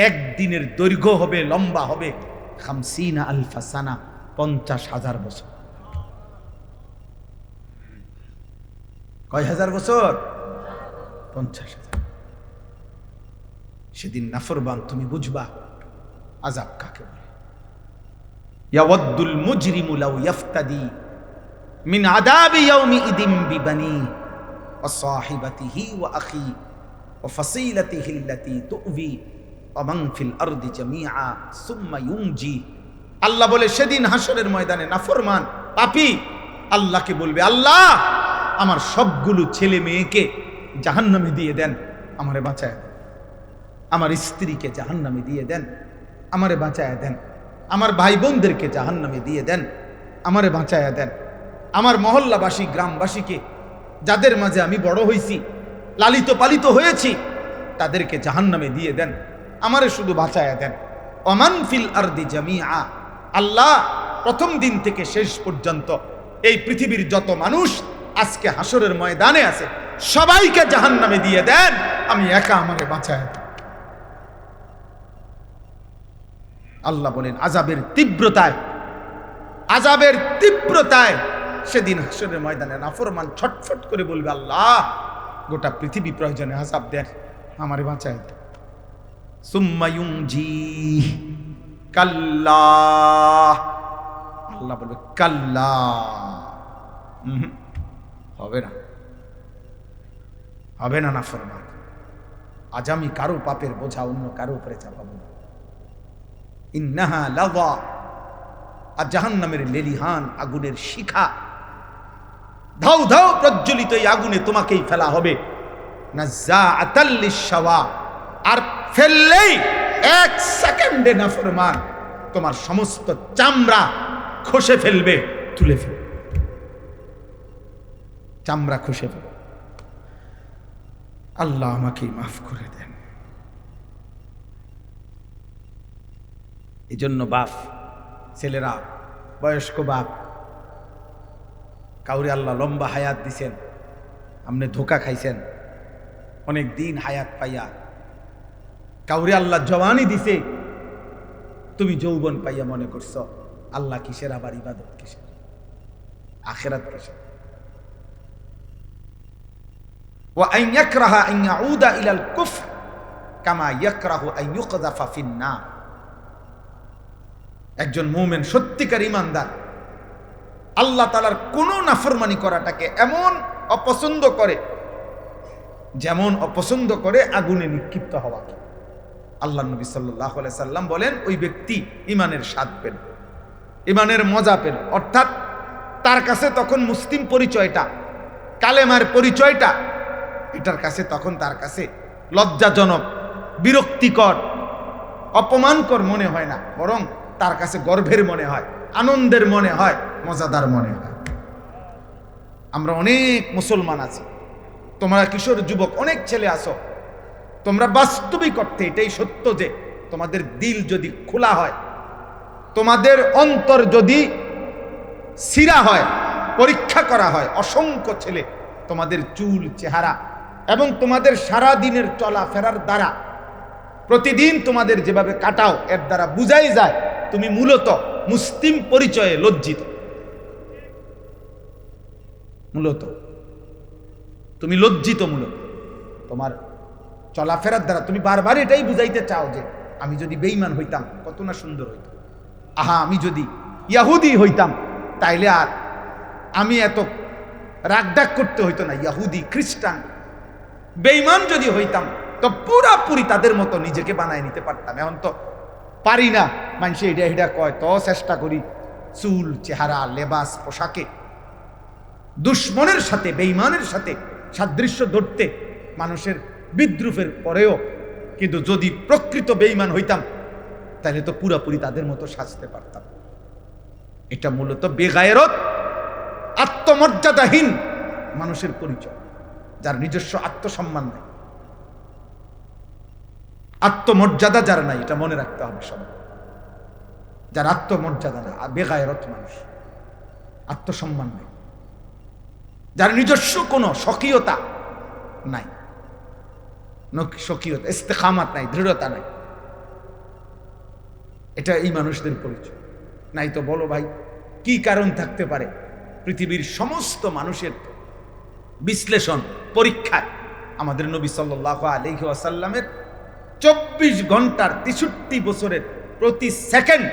একদিনের দৈর্ঘ্য হবে, লম্বা হবে 50 আলফা সানা, 50,000 বছর। কয় হাজার বছর? 50,000। সেদিন নাফরমান তুমি বুঝবা আযাব কাকে বলে। ইয়াওয়াদ্দুল মুজরিমু লাউ ইফতাদি মিন আযাবি ইয়াউমি ইদিন বিবানি ওয়া সাহিবাতিহি ওয়া আখি ওয়া ফাসিলাতিহি আল্লাতী তুবি ওয়া মান ফিল আরদি জামিআ সুম্মা ইউনজি। আল্লাহ বলে সেদিন হাসরের ময়দানে নাফরমান পাপী আল্লাহকে বলবে, আল্লাহ আমার সবগুলো ছেলে মেয়েকে জাহান্নামে দিয়ে দেন, আমারে বাঁচায় দেন। আমার স্ত্রীকে জাহান্নামে দিয়ে দেন, আমারে বাঁচায় দেন। আমার ভাই বোনদেরকে জাহান্নামে দিয়ে দেন, আমারে বাঁচায় দেন। আমার মহল্লাবাসী, গ্রামবাসীকে, যাদের মাঝে আমি বড় হয়েছি, লালিত পালিত হয়েছি, তাদেরকে জাহান্নামে দিয়ে দেন, আমারে শুধু বাঁচায় দেন। ওমান ফিল আরদি জামিআ, আল্লাহ প্রথম দিন থেকে শেষ পর্যন্ত এই পৃথিবীর যত মানুষ আজকে হাসরের ময়দানে আছে, সবাইকে জাহান্নামে দিয়ে দেন, আমি একা আমারে বাঁচায় দেন। আল্লাহ বলেন আযাবের তীব্রতায় সেদিন হাসরের ময়দানে নাফরমান ছটফট করে বলবে, আল্লাহ গোটা পৃথিবী প্রয়োজনে আযাব দেন, আমারে বাঁচায় দেন। সুম্মা ইউনজি, কাল্লা, আল্লাহ বলবে কাল্লা, হবে না নাফরমান। আজ আমি কারো পাপের বোঝা অন্য কারো উপরে চাপাবো না। ইন্নাহা লাযা, আর জাহান্নামের লেলিহান আগুনের শিখা, ধাউ ধাউ প্রজ্বলিত এই আগুনে তোমাকেই ফেলা হবে। নাযাআতাল লিশাওয়া, আর ফেললেই 1 সেকেন্ডে নাফরমান তোমার সমস্ত চামড়া খসে ফেলবে, তুলে ফেলবে, চামড়া খসে ফেলবে। আল্লাহ আমাকে মাফ করে দেন। এই জন্য বাপ, ছেলেরা, বয়স্ক বাপ, কাউরে আল্লাহ লম্বা হায়াত দিছেন, আপনি ধোকা খাইছেন, অনেক দিন হায়াত পাইয়া। কাউরে আল্লাহ জওয়ানি দিছে, তুমি যৌবন পাইয়া মনে করছো আল্লাহ কিসের, আবার ইবাদত কিসের, আখিরাত কিসের। ওয়া আন ইয়াকরাহা আন ইয়াউদা ইলাল কুফর কামা ইয়াকরাহু আন ইউকযাফা ফিন নার। একজন মুমিন, সত্যিকার ইমানদার, আল্লাহ তাআলার কোনো নাফরমানি করাটাকে এমন অপছন্দ করে যেমন অপছন্দ করে আগুনে নিক্ষিপ্ত হওয়াকে। আল্লাহ নবী সাল্লাল্লাহু আলাইহি সাল্লাম বলেন, ওই ব্যক্তি ইমানের স্বাদ পেল, ইমানের মজা পেল, অর্থাৎ তার কাছে তখন মুসলিম পরিচয়টা, কালেমার পরিচয়টা, এটার কাছে তখন তার কাছে লজ্জাজনক, বিরক্তিকর, অপমানকর মনে হয় না, বরং তার কাছে গর্বের মনে হয়, আনন্দের মনে হয়, মজাদার মনে হয়। আমরা অনেক মুসলমান আছি, তোমরা কিশোর যুবক অনেক ছেলে আছো, তোমরা বাস্তবিক অর্থে এটাই সত্য যে তোমাদের দিল যদি খোলা হয়, তোমাদের অন্তর যদি সিরা হয়, পরীক্ষা করা হয়, অসংখ্য ছেলে তোমাদের চুল, চেহারা এবং তোমাদের সারা দিনের চলাফেরার দ্বারা, প্রতিদিন তোমাদের যেভাবে কাটাও, এর দ্বারা বুঝাই যায় তুমি মূলত মুসলিম পরিচয়ে লজ্জিত। মূলত তুমি লজ্জিত, মূলত তোমার চলাফেরার দ্বারা তুমি বারবার এটাই বুঝাইতে চাও যে আমি যদি বেঈমান হইতাম কত না সুন্দর হইতাম, আহা আমি যদি ইহুদি হইতাম তাইলে আর আমি এত রাগডাক করতে হইতো না। ইহুদি, খ্রিস্টান, বেঈমান যদি হইতাম তো পুরাপুরি তাদের মতো নিজেকে বানায় নিতে পারতাম। এখন তো পারি না, মানুষ এটা এটা কয়, তো চেষ্টা করি চুল, চেহারা, লেবাস, পোশাকে দুশ্মনের সাথে, বেঈমানের সাথে সাদৃশ্য ধরতে, মানুষের বিদ্রুপের পরেও। কিন্তু যদি প্রকৃত বেঈমান হইতাম তাহলে তো পুরাপুরি তাদের মতো সাজতে পারতাম। এটা মূলত বেগায়রত, আত্মমর্যাদাহীন মানুষের পরিচয়, যার নিজস্ব আত্মসম্মান নাই, আত্মমর্যাদা যার নাই, এটা মনে রাখতে হবে সবাই। যার আত্মমর্যাদা না, বেগায়রত মানুষ, আত্মসম্মান নাই, যার নিজস্ব কোনো স্বকীয়তা নাই, স্বকীয়তা, ইস্তেকামাত নাই, দৃঢ়তা নাই, এটা এই মানুষদের পরিচয়। নাই তো বলো ভাই কি কারণ থাকতে পারে? পৃথিবীর সমস্ত মানুষের বিশ্লেষণ, পরীক্ষায় আমাদের নবী সাল্লাল্লাহু আলাইহি ওয়াসাল্লামের 24 ঘন্টার 63 বছরের প্রতি সেকেন্ড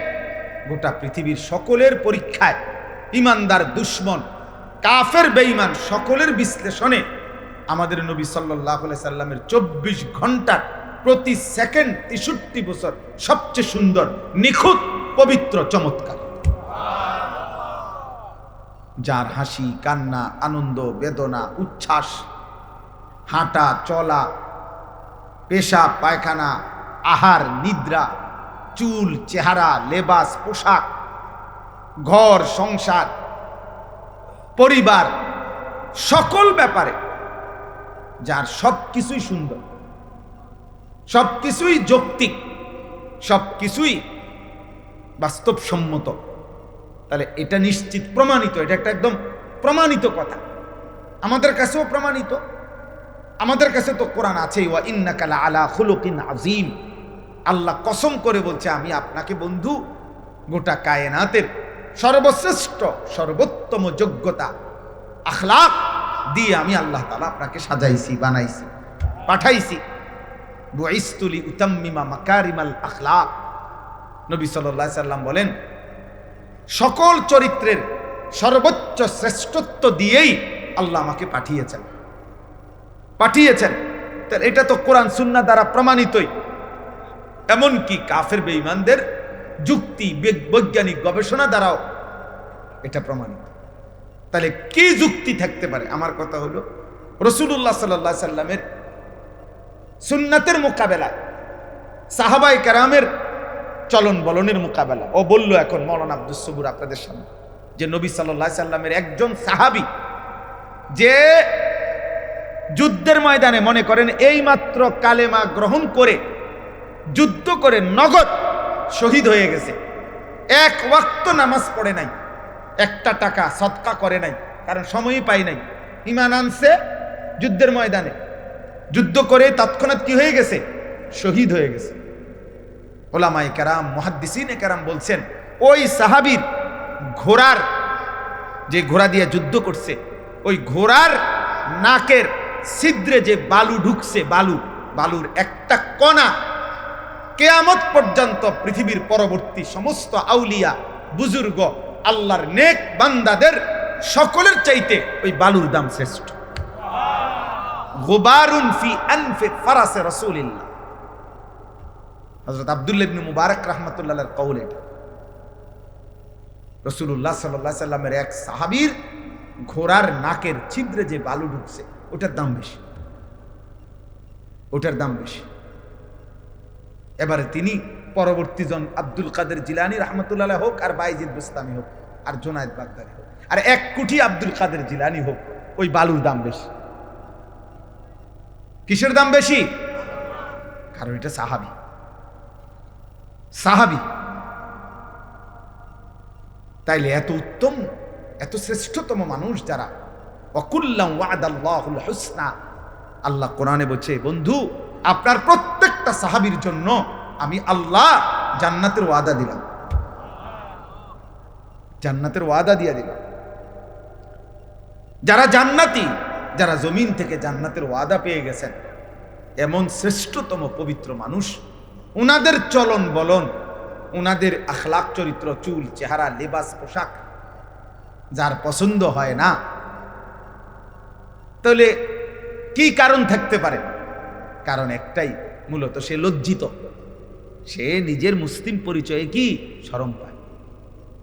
গোটা পৃথিবীর সকলের পরীক্ষায়, ইমানদার, দুশ্মন, কাফের, বেঈমান সকলের বিশ্লেষণে আমাদের নবী সাল্লাল্লাহু আলাইহি সাল্লামের 24 ঘন্টার প্রতি সেকেন্ড 63 বছর সবচেয়ে সুন্দর, নিখুঁত, পবিত্র, চমৎকার। যার হাসি, কান্না, আনন্দ, বেদনা, উচ্ছ্বাস হাঁটা চলা, পেশাব পায়খানা, আহার নিদ্রা, চুল চেহারা, লেবাস পোশাক, ঘর সংসার, পরিবার, সকল ব্যাপারে যার সব কিছুই সুন্দর, সব কিছুই যৌক্তিক, সব কিছুই বাস্তবসম্মত, তাহলে এটা নিশ্চিত প্রমাণিত, এটা একটা একদম প্রমাণিত কথা, আমাদের কাছেও প্রমাণিত। আমাদের কাছে তো কোরআন আছেই, ওয়া ইন্নাকা লাআলা খুলুকিন আযীম। আল্লাহ কসম করে বলছে, আমি আপনাকে বন্ধু গোটা কায়নাতের সর্বশ্রেষ্ঠ সর্বোত্তম যোগ্যতা আখলাক দিয়ে আমি আল্লাহ তাআলা আপনাকে সাজাইছি, বানাইছি, পাঠাইছি। বুইসতু লিউতাম্মিমা মাকারিমাল আখলাক। নবী সাল্লাল্লাহু আলাইহি সাল্লাম বলেন, সকল চরিত্রের সর্বোচ্চ শ্রেষ্ঠত্ব দিয়েই আল্লাহ আমাকে পাঠিয়েছেন। এটা তো কোরআন সুন্নাহ দ্বারা প্রমাণিতই। এমনকি কাফের বেঈমানদের যুক্তি, বৈজ্ঞানিক গবেষণা দ্বারাও এটা প্রমাণিত। তাহলে কি যুক্তি থাকতে পারে? আমার কথা হলো, রাসূলুল্লাহ সাল্লাল্লাহু আলাইহি সাল্লামের সুন্নাতের মোকাবেলায় সাহাবায়ে কেরামের চলন বলনের মোকাবেলা। ও বলল এখন মাওলানা আব্দুস সবুর আপনাদের সামনে যে নবী সাল্লাল্লাহু আলাইহি সাল্লামের একজন সাহাবী যে যুদ্ধের ময়দানে মনে করেন এই মাত্র কালেমা গ্রহণ করে যুদ্ধ করে নগদ শহীদ হয়ে গেছে, এক ওয়াক্ত নামাজ পড়ে নাই, একটা টাকা সদকা করে নাই, কারণ সময়ই পাই নাই, ঈমান আনছে যুদ্ধের ময়দানে, যুদ্ধ করে তৎক্ষণাৎ কি হয়ে গেছে? শহীদ হয়ে গেছে। ওলামায়ে কেরাম, মুহাদ্দিসিনে কেরাম বলছেন, ওই সাহাবীর ঘোড়ার, যে ঘোড়া দিয়ে যুদ্ধ করছে, ওই ঘোড়ার নাকের ছিদ্রে যে বালু ঢুকছে, বালুর একটা কণা কিয়ামত পর্যন্ত পৃথিবীর পরবর্তী সমস্ত আউলিয়া, বুজুর্গ, আল্লাহর নেক বান্দাদের সকলের চাইতে ওই বালুর দাম শ্রেষ্ঠ। গুবারুন ফি আনফি ফারাসে রাসূলিল্লাহ। হযরত আব্দুল্লাহ ইবনে মুবারক রাহমাতুল্লাহ আলাইহির কওল এটা। রাসূলুল্লাহ সাল্লাল্লাহু আলাইহি সাল্লামের এক সাহাবীর ঘোড়ার নাকের ছিদ্রে যে বালু ঢুকছে, ওটার দাম বেশি, ওটার দাম বেশি। এবারে তিনি পরবর্তী জন আব্দুল কাদের জিলানী রাহমাতুল্লাহ আলাইহি হোক, আর বাইজিদ বুস্তামি হোক, আর জুনায়েদ বাগদাদী হোক, আর 1 কোটি আব্দুল কাদের জিলানী হোক, ওই বালুর দাম বেশি। কিসের দাম বেশি? কারণ এটা সাহাবী। তাইলে এত উত্তম, এত শ্রেষ্ঠতম মানুষ যারা, ওয়াকুল্লাম ওয়াদাল্লাহুল হুসনা, আল্লাহ কোরআনে বলছে, বন্ধু আপনার প্রত্যেকটা সাহাবীর জন্য আমি আল্লাহ জান্নাতের ওয়াদা দিলাম, জান্নাতের ওয়াদা দিয়ে দিলাম। যারা জান্নাতি, যারা জমিন থেকে জান্নাতের ওয়াদা পেয়ে গেছেন, এমন শ্রেষ্ঠতম পবিত্র মানুষ, উনাদের চলন বলন, উনাদের আখলাক চরিত্র, চুল চেহারা, লেবাস পোশাক যার পছন্দ হয় না, তাহলে কি কারণ থাকতে পারে? কারণ একটাই, মূলত সে লজ্জিত, সে নিজের মুসলিম পরিচয়ে কি শরম পায়,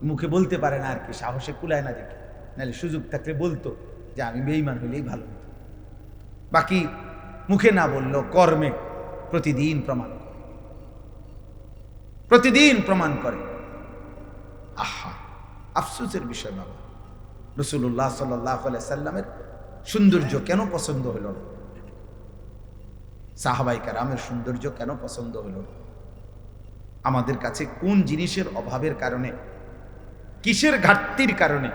মুখে বলতে পারে না আর কি, সাহসে কুলায় না দেখে, নাহলে সুযোগ থাকলে বলতো যে আমি বেঈমান হইলেই ভালো হতো। বাকি মুখে না বললেও কর্মে প্রতিদিন প্রমাণ করে। আহা, আফসোসের বিষয় বাবা, রাসূলুল্লাহ সাল্লাল্লাহু আলাইহি সাল্লামের সৌন্দর্য কেন পছন্দ হলো না? সাহাবায়ে কেরামের সৌন্দর্য কেন পছন্দ হলো না? আমাদের কাছে কোন জিনিসের অভাবের কারণে, কিসের ঘাটতির কারণে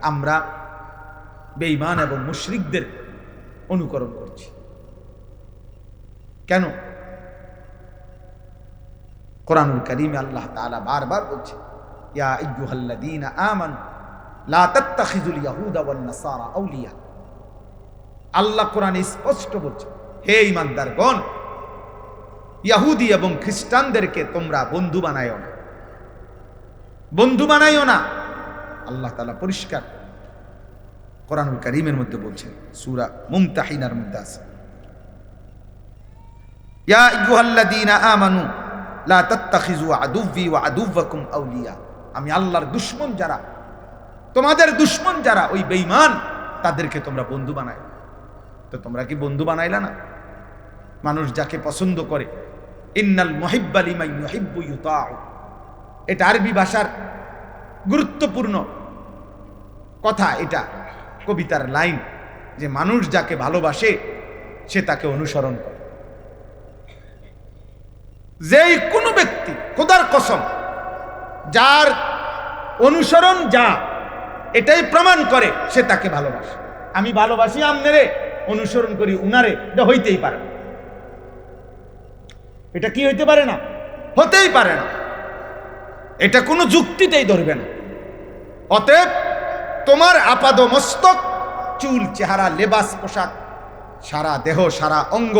আমরা বেঈমান এবং মুশরিকদের অনুকরণ করছি? কেন? কোরআনুল কারীমে আল্লাহ তাআলা বারবার বলছে, ইয়া আইয়ুহাল্লাযীনা আমানু লা তাত্তাখিযুল ইয়াহুদা ওয়ান নাসারা আউলিয়া। আল্লাহ কোরআনে স্পষ্ট বলছে, হে ঈমানদারগণ, ইহুদি এবং খ্রিস্টানদেরকে তোমরা বন্ধু বানাইও না, বন্ধু বানাইও না। আল্লাহ তাআলা পরিষ্কার কোরআনুল কারীমের মধ্যে বলছেন, সূরা মুমতাহিনার মধ্যে আছে, ইয়া আইয়ুহাল্লাযীনা আমানু লা তাত্তাখিযু আদুव्বি ওয়া আদুव्বাকুম আউলিয়া। আমি আল্লাহর দুশমন যারা, তোমাদের দুশমন যারা, ওই বেঈমান, তাদেরকে তোমরা বন্ধু বানায়। তো তোমরা কি বন্ধু বানাইলা না? মানুষ যাকে পছন্দ করে, ইন্নাল মুহিব্বা লিমান ইউহিব্বু ইউতাউ, এটা আরবি ভাষার গুরুত্বপূর্ণ কথা, এটা কবিতার লাইন, যে মানুষ যাকে ভালোবাসে সে তাকে অনুসরণ করে। যেই কোনো ব্যক্তি, খোদার কসম, যার অনুসরণ যা এটাই প্রমাণ করে সে তাকে ভালোবাসে। আমি ভালোবাসি আমনেরে, অনুসরণ করি উনারে, এটা হইতেই পারে না। এটা কি হইতে পারে না? হতেই পারে না। এটা কোনো যুক্তিতেই ধরবে না। অতএব তোমার আপাদ মস্তক, চুল, চেহারা, লেবাস, পোশাক, সারা দেহ, সারা অঙ্গ,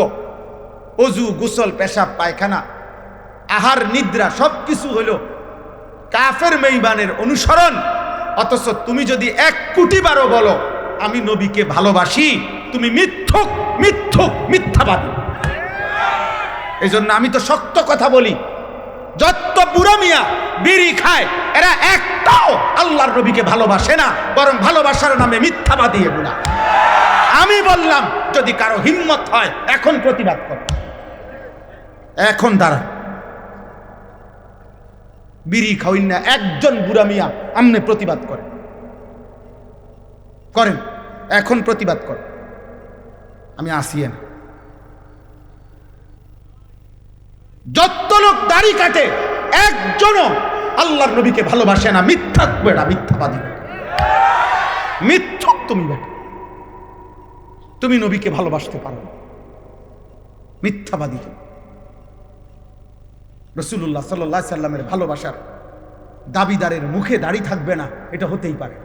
অজু, গোসল, পেশাব, পায়খানা, আহার, নিদ্রা, সবকিছু হলো কাফের মেইবানের অনুসরণ। অথচ তুমি যদি 1 কোটি বারও বলো আমি নবীকে ভালোবাসি, তুমি মিথ্যুক, মিথ্যুক, মিথ্যাবাদী। এই জন্য আমি তো শক্ত কথা বলি, যত বুড়া মিয়া বিড়ি খায় এরা একটাও আল্লাহর নবীকে ভালোবাসে না, বরং ভালোবাসার নামে মিথ্যাবাদী এগুলা। আমি বললাম যদি কারো হিম্মত হয় এখন প্রতিবাদ করো, এখন দাঁড়া। বিড়ি খাওয়াই না একজন বুড়া মিয়া আমনে প্রতিবাদ করেন, এখন প্রতিবাদ করেন। আমি আসিয়ে না। যত লোক দাড়ি কাটে একজনও আল্লাহর নবীকে ভালোবাসে না, মিথ্যাক বেটা, মিথ্যাবাদী মিথ্যক। তুমি বেটা, তুমি নবীকে ভালোবাসতে পারো না, মিথ্যাবাদী তুমি। রাসূলুল্লাহ সাল্লাল্লাহু আলাইহি সাল্লামের ভালোবাসার দাবিদারের মুখে দাড়ি থাকবে না, এটা হতেই পারে।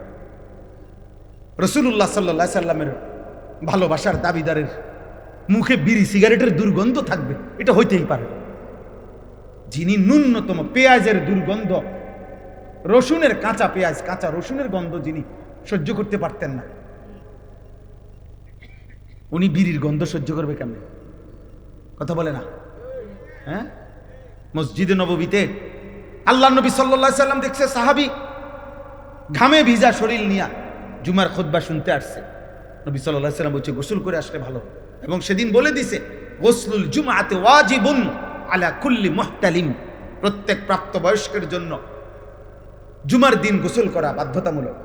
রাসূলুল্লাহ সাল্লাল্লাহু আলাইহি সাল্লামের ভালোবাসার দাবিদারের মুখে বিড়ি সিগারেটের দুর্গন্ধ থাকবে, এটা হইতেই পারে। যিনি ন্যূনতম পেঁয়াজের দুর্গন্ধ, রসুনের, কাঁচা পেঁয়াজ, কাঁচা রসুনের গন্ধ যিনি সহ্য করতে পারতেন না, উনি বিড়ির গন্ধ সহ্য করবে কেমনে? কথা বলে না? হ্যাঁ, মসজিদে নববীতে আল্লাহ নবী সাল্লাল্লাহু আলাইহি সাল্লাম দেখছে সাহাবী ঘামে ভিজা শরীর নিয়া জুমার খুতবা শুনতে আসছে। নবী সাল্লাল্লাহু আলাইহি সাল্লাম বলছে গোসল করে আসলে ভালো, এবং সেদিন বলে দিছে গোসলুল জুমআতি ওয়াজিবুন আলা কুল্লি মুহতালিম, প্রত্যেক প্রাপ্তবয়স্কের জন্য জুমার দিন গোসল করা বাধ্যতামূলক।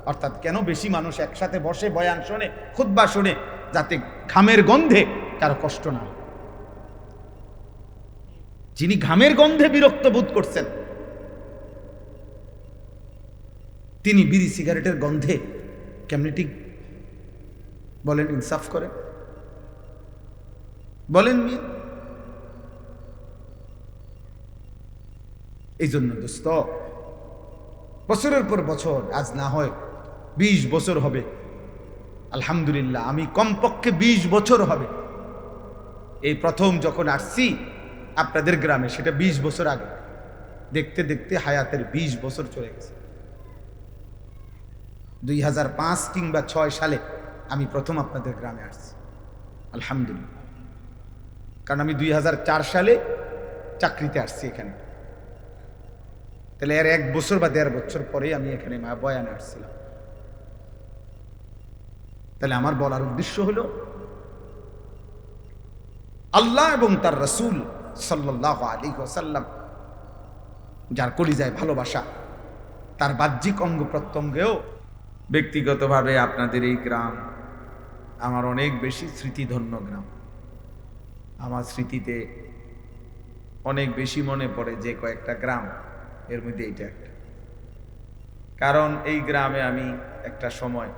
অর্থাৎ কেন বেশি মানুষ একসাথে বসে বয়ান শোনে, খুতবা শোনে, যাতে ঘামের গন্ধে কারো কষ্ট না হয়। যিনি ঘামের গন্ধে বিরক্ত বোধ করছেন তিনি বিড়ি সিগারেটের গন্ধে কেমনি ঠিক বলেন? ইনসাফ করে বলেন মিয়া। এই জন্য দোস্ত, বছরের পর বছর, আজ না হয় 20 বছর হবে, আলহামদুলিল্লাহ আমি কমপক্ষে 20 বছর হবে এই প্রথম যখন আসছি আপনাদের গ্রামে, সেটা 20 বছর আগে। দেখতে দেখতে হায়াতের 20 বছর চলে গেছে। 2005 কিংবা 6 সালে আমি প্রথম আপনাদের গ্রামে আসছি, আলহামদুলিল্লাহ। কারণ আমি 2004 সালে চাকরিতে আসছি এখানে, তাহলে এর 1 বছর বা 1.5 বছর পরেই আমি এখানে বয়ানে আসছিলাম। তাহলে আমার বলার উদ্দেশ্য হলো আল্লাহ এবং তার রাসূল সাল্লাল্লাহু আলাইহি ওয়াসাল্লাম যার কলিজায় ভালোবাসা, তার বাহ্যিক অঙ্গ প্রত্যঙ্গেও ব্যক্তিগতভাবে আপনাদের এই গ্রাম আমার অনেক বেশি স্মৃতিধন্য গ্রাম। আমার স্মৃতিতে অনেক বেশি মনে পড়ে যে কয়েকটা গ্রাম, এর মধ্যে এইটা একটা। কারণ এই গ্রামে আমি একটা সময়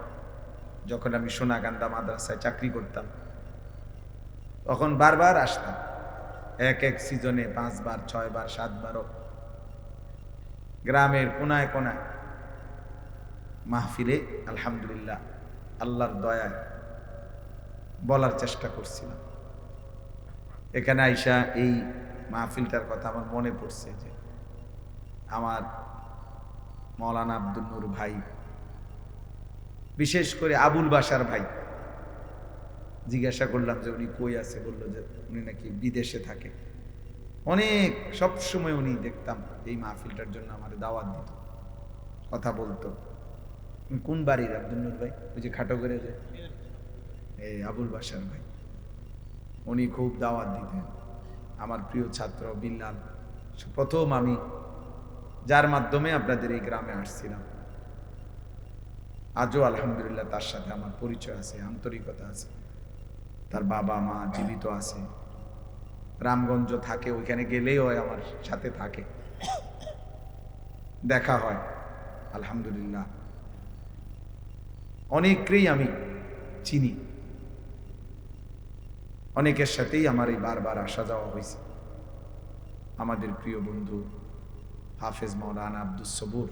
যখন আমি সোনাকান্দা মাদ্রাসায় চাকরি করতাম তখন বারবার আসতাম, এক সিজনে 5 বার, 6 বার, 7 বারও গ্রামের কোনায় কোনায় মাহফিলে আলহামদুলিল্লাহ আল্লাহর দয়ায় বলার চেষ্টা করছিলাম। এখানে আইসা এই মাহফিলটার কথা আমার মনে পড়ছে যে আমার মৌলানা আব্দুল নূর ভাই, বিশেষ করে আবুল বাশার ভাই, জিজ্ঞাসা করলাম যে উনি কই আছে, বললো যে উনি নাকি বিদেশে থাকে। অনেক সবসময় উনি দেখতাম এই মাহফিলটার জন্য আমার দাওয়াত দিত, কথা বলতো। কোন বাড়ির আব্দুল নূর ভাই? ওই যে খাটো করে যে এই আবুল বাসার ভাই, উনি খুব দাওয়াত দিতেন। আমার প্রিয় ছাত্র বিল্লাল, প্রথম আমি যার মাধ্যমে আপনাদের এই গ্রামে আসছিলাম, আজও আলহামদুলিল্লাহ তার সাথে আমার পরিচয় আছে, আন্তরিকতা আছে। তার বাবা মা জীবিত আছে, রামগঞ্জ থাকে, ওইখানে গেলেও আমার সাথে থাকে, দেখা হয় আলহামদুলিল্লাহ। অনেকেই আমি চিনি, অনেকের সাথেই আমার এই বারবার আসা যাওয়া হয়েছে। আমাদের প্রিয় বন্ধু হাফেজ মাওলানা আব্দুস সবুর,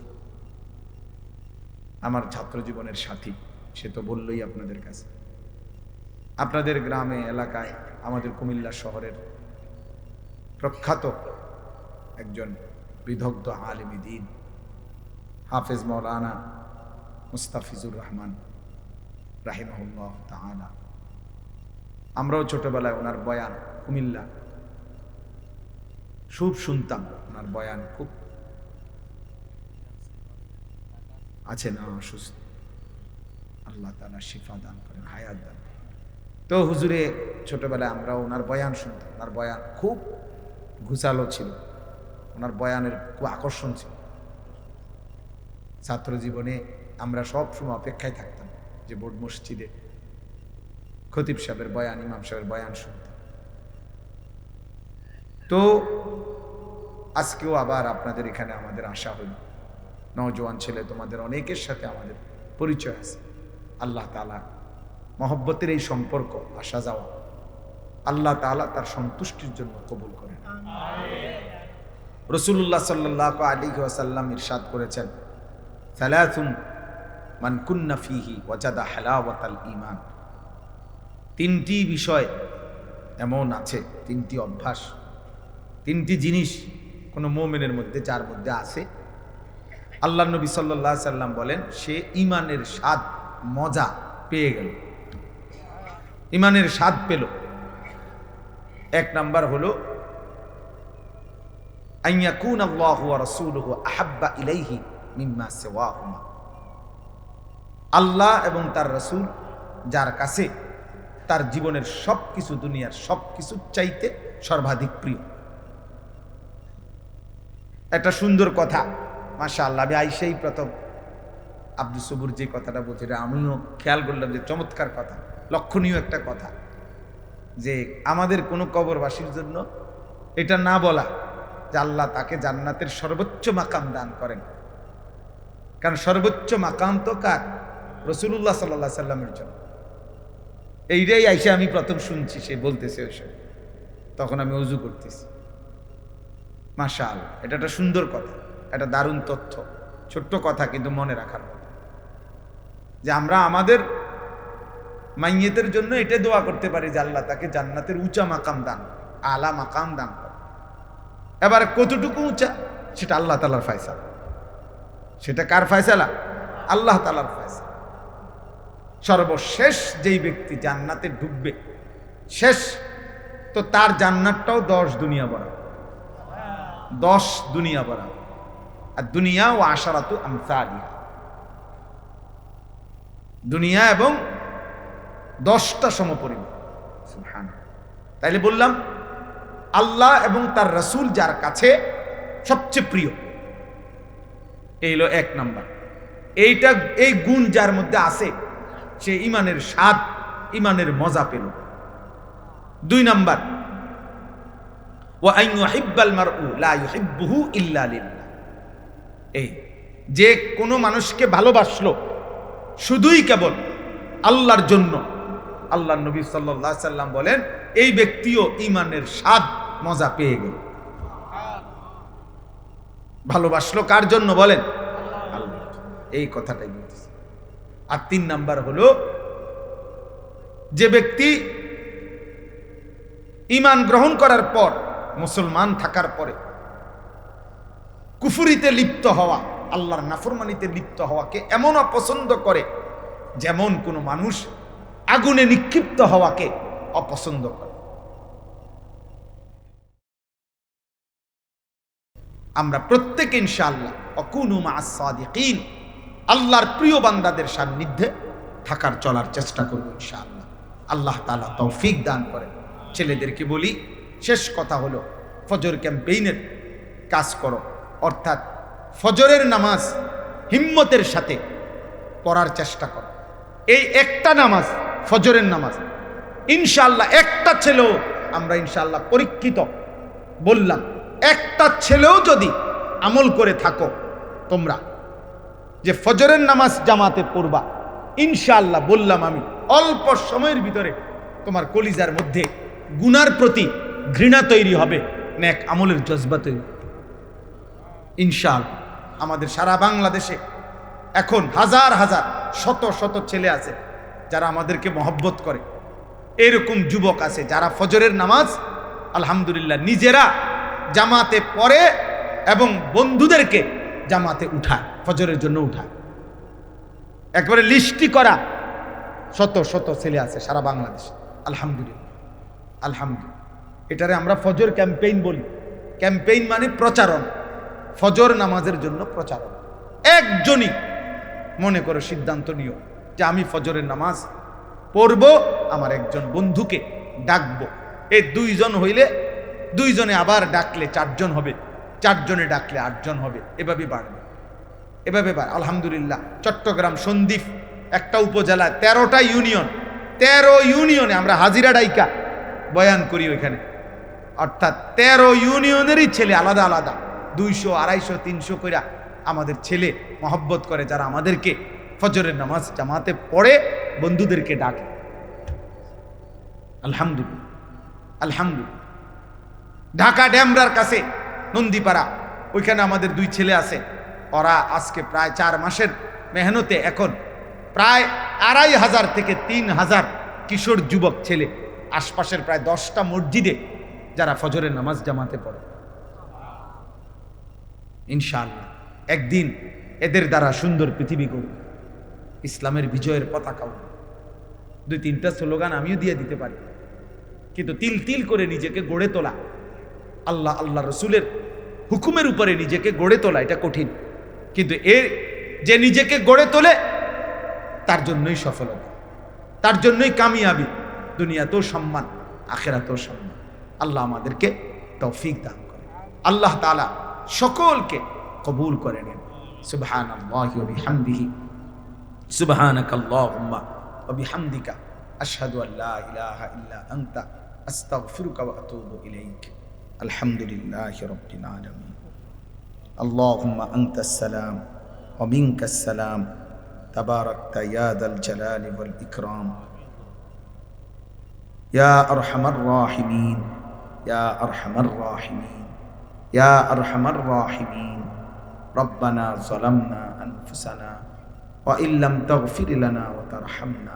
আমার ছাত্র জীবনের সাথী, সে তো বললই আপনাদের কাছে। আপনাদের গ্রামে এলাকায়, আমাদের কুমিল্লা শহরের প্রখ্যাত একজন বিদগ্ধ আলেমী দ্বীন হাফেজ মাওলানা মুস্তাফিজুর রহমান রাহিমাহুল্লাহ তাআলা। আমরাও ছোটবেলায় ওনার বয়ান কুমিল্লা খুব শুনতাম, ওনার বয়ান খুব আছে না অসুস্থ, আল্লাহ তাআলা শিফা দান করেন, হায়াত দান করেন। তো হুজুরে ছোটবেলায় আমরা ওনার বয়ান শুনতাম, ওনার বয়ান খুব ঘুষালো ছিল, ওনার বয়ানের খুব আকর্ষণ ছিল। ছাত্র জীবনে আমরা সব সময় অপেক্ষায় থাকতাম যে বোর্ড মসজিদে খতিব সাহেবের বয়ান, ইমাম সাহেবের বয়ান শুনতাম। তো আজকেও আবার আপনাদের এখানে আমাদের আসা হলো, নওজোয়ান ছেলে তোমাদের অনেকের সাথে আমাদের পরিচয় আছে। আল্লাহ তাআলা মহব্বতের এই সম্পর্ক, আসা যাওয়া, আল্লাহ তাআলা তার সন্তুষ্টির জন্য কবুল করেন। রাসূলুল্লাহ সাল্লাল্লাহু আলাইহি ওয়াসাল্লাম ইরশাদ করেছেন, সালাসুন মান কুন্না ফীহি ওয়াজাদা হালাওয়াতাল ঈমান। তিনটি বিষয় এমন আছে, তিনটি অভ্যাস, তিনটি জিনিস কোনো মুমিনের মধ্যে, যার মধ্যে আছে, আল্লাহ নবী সাল্লাল্লাহু আলাইহি সাল্লাম বলেন সে ঈমানের স্বাদ, মজা পেয়ে গেল, ঈমানের স্বাদ পেল। এক নাম্বার হলো আইয়াকুন আল্লাহু ওয়া রাসূলুহু আহাব্বা ইলাইহি মিম্মা সিওয়াহুমা। আল্লাহ এবং তার রাসূল যার কাছে তার জীবনের সবকিছু, দুনিয়ার সবকিছু চাইতে সর্বাধিক প্রিয়। একটা সুন্দর কথা, মাশাআল্লাহ। আমি আইসাই প্রথম আব্দুস সবুর যে কথাটা বলছে, আমিও খেয়াল করলাম যে চমৎকার কথা, লক্ষণীয় একটা কথা, যে আমাদের কোনো কবরবাসীর জন্য এটা না বলা যে আল্লাহ তাকে জান্নাতের সর্বোচ্চ মাকাম দান করেন। কারণ সর্বোচ্চ মাকাম তো কার? রাসূলুল্লাহ সাল্লাল্লাহু আলাইহি সাল্লামের জন্য। এইটাই আইসা আমি প্রথম শুনছি, সে বলতেছে ওইসব, তখন আমি ওযু করতেছি। মাশাআল্লাহ, এটা একটা সুন্দর কথা, একটা দারুণ তথ্য, ছোট্ট কথা কিন্তু মনে রাখার মতো, যে আমরা আমাদের মাইয়েতের জন্য এটা দোয়া করতে পারি যে আল্লাহ তাকে জান্নাতের উঁচা মাকাম দান, আলা মাকাম দান করে। এবার কতটুকু উঁচা সেটা আল্লাহ তাআলার ফয়সালা। সেটা কার ফয়সালা? আল্লাহ তাআলার ফয়সালা। সর্বশেষ যেই ব্যক্তি জান্নাতে ঢুকবে, শেষ, তো তার জান্নাতটাও 10 দুনিয়া বরাবর, 10 দুনিয়া বরাবর। আর দুনিয়া ও আশারাতু আমসালিহা, দুনিয়া এবং 10টা সমপরিমাণ। সুবহানাল্লাহ। তাইলে বললাম আল্লাহ এবং তার রাসূল যার কাছে সবচেয়ে প্রিয়, এই হলো এক নাম্বার। এইটা, এই গুণ যার মধ্যে আছে, সে ঈমানের স্বাদ, ঈমানের মজা পেল। 2 নাম্বার, ওয়া আন ইউহিব্বাল মারউ লা ইউহিব্বুহু ইল্লা লিল্লাহ। এই যে কোনো মানুষকে ভালোবাসলো শুধুই কেবল আল্লাহর জন্য, আল্লাহর নবী সাল্লাল্লাহু আলাইহি সাল্লাম বলেন এই ব্যক্তিও ঈমানের স্বাদ, মজা পেয়ে গেল। ভালোবাসলো কার জন্য বলেন? আল্লাহ। এই কথাটাই বলতেছে। আর 3 নাম্বার হলো, যে ব্যক্তি ঈমান গ্রহণ করার পর, মুসলমান থাকার পরে কুফরিতে লিপ্ত হওয়া, আল্লাহর নাফরমানিতে লিপ্ত হওয়াকে এমন অপছন্দ করে যেমন কোনো মানুষ আগুনে নিক্ষিপ্ত হওয়াকে অপছন্দ করে। আমরা প্রত্যেকে ইনশাআল্লাহ আকুনু মা'আস সাদিকিন, আল্লাহর প্রিয় বান্দাদের সান্নিধ্যে থাকার, চলার চেষ্টা করব ইনশাআল্লাহ। আল্লাহ তাআলা তৌফিক দান করেন। ছেলেদেরকে বলি, শেষ কথা হলো, ফজর ক্যাম্পেইনের কাজ করো, অর্থাৎ ফজরের নামাজ হিম্মতের সাথে পড়ার চেষ্টা করো। এই একটা নামাজ, ফজরের নামাজ, ইনশাআল্লাহ একটা ছেলেও, আমরা ইনশাআল্লাহ পরীক্ষিত বললাম, একটা ছেলেও যদি আমল করে থাকো তোমরা, যে ফজরের নামাজ জামাতে পড়বা, ইনশাআল্লাহ বললাম আমি, অল্প সময়ের ভিতরে তোমার কলিজার মধ্যে গুনার প্রতি ঘৃণা তৈরি হবে, নেক আমলের জজবা তৈরি হবে। ইনশাআল্লাহ আমাদের সারা বাংলাদেশে এখন হাজার হাজার শত শত ছেলে আছে যারা আমাদেরকে মহব্বত করে। এরকম যুবক আছে যারা ফজরের নামাজ আলহামদুলিল্লাহ নিজেরা জামাতে পড়ে এবং বন্ধুদেরকে জামাতে উঠায়, ফজরের জন্য উঠায়। একবারে লিস্টি করা শত শত ছেলে আছে সারা বাংলাদেশ, আলহামদুলিল্লাহ আলহামদুলিল্লাহ। এটারে আমরা ফজর ক্যাম্পেইন বলি। ক্যাম্পেইন মানে প্রচারণ, ফজর নামাজের জন্য প্রচারণ। একজনই মনে করো সিদ্ধান্ত নিও যে আমি ফজরের নামাজ পড়ব, আমার একজন বন্ধুকে ডাকবো। এই দুইজন হইলে দুইজনে আবার ডাকলে চারজন হবে, চারজনে ডাকলে আটজন হবে, এভাবে বাড়বে, এভাবে বাড়ে। আলহামদুলিল্লাহ চট্টগ্রাম সন্দ্বীপ একটা উপজেলায় 13টা ইউনিয়ন, 13 ইউনিয়নে আমরা হাজিরা ডাইকা বয়ান করি ওইখানে, অর্থাৎ 13 ইউনিয়নেরই ছেলে আলাদা আলাদা 200, 250, 300 কইরা আমাদের ছেলে মহব্বত করে, যারা আমাদেরকে ফজরের নামাজ জামাতে পড়ে বন্ধুদেরকে ডাকে। আলহামদুলিল্লাহ আলহামদুলিল্লাহ। ঢাকা ড্যামরার কাছে নন্দীপাড়া, ওইখানে আমাদের 2 ছেলে আছে। ওরা আজকে প্রায় 4 মাসের মেহনতে এখন প্রায় 2500 থেকে 3000 কিশোর যুবক ছেলে আশপাশের প্রায় 10টা মসজিদে যারা ফজরের নামাজ জামাতে পড়ে। ইনশাআল্লাহ একদিন এদের দ্বারা সুন্দর পৃথিবী গড়বে, ইসলামের বিজয়ের পতাকা উঠবে। 2-3টা স্লোগান আমিও দিয়ে দিতে পারি, কিন্তু তিল তিল করে নিজেকে গড়ে তোলা, আল্লাহ আল্লাহ রসুলের হুকুমের উপরে নিজেকে গড়ে তোলা, এটা কঠিন। কিন্তু এর যে নিজেকে গড়ে তোলে তার জন্যই সফলতা, তার জন্যই কামিয়াবি, দুনিয়াতেও সম্মান, আখিরাতেও সম্মান। আল্লাহ আমাদেরকে তৌফিক দান করে, আল্লাহ তাআলা সকলকে কবুল করে নেন। সুবহানাল্লাহি ওয়া বিহামদিহি, সুবহানাকাল্লাহুম্মা ওয়া বিহামদিকা, আশহাদু আল্লা ইলাহা ইল্লা আনতা, আস্তাগফিরুকা ওয়া আতুবু ইলাইক। আলহামদুলিল্লাহি রাব্বিল আলামিন। আল্লাহুম্মা আনতাস সালাম ওয়া মিনকাস সালাম, তাবারাকতা ইয়া যাল জালালি ওয়াল ইকরাম, ইয়া আরহামার রাহিমিন, ইয়া আরহামার রাহিমিন, ইয়া আরহামার রাহিমিন। রব্বানা যালামনা আনফুসানা ওয়া ইল্লাম তাগফির লানা ওয়া তারহামনা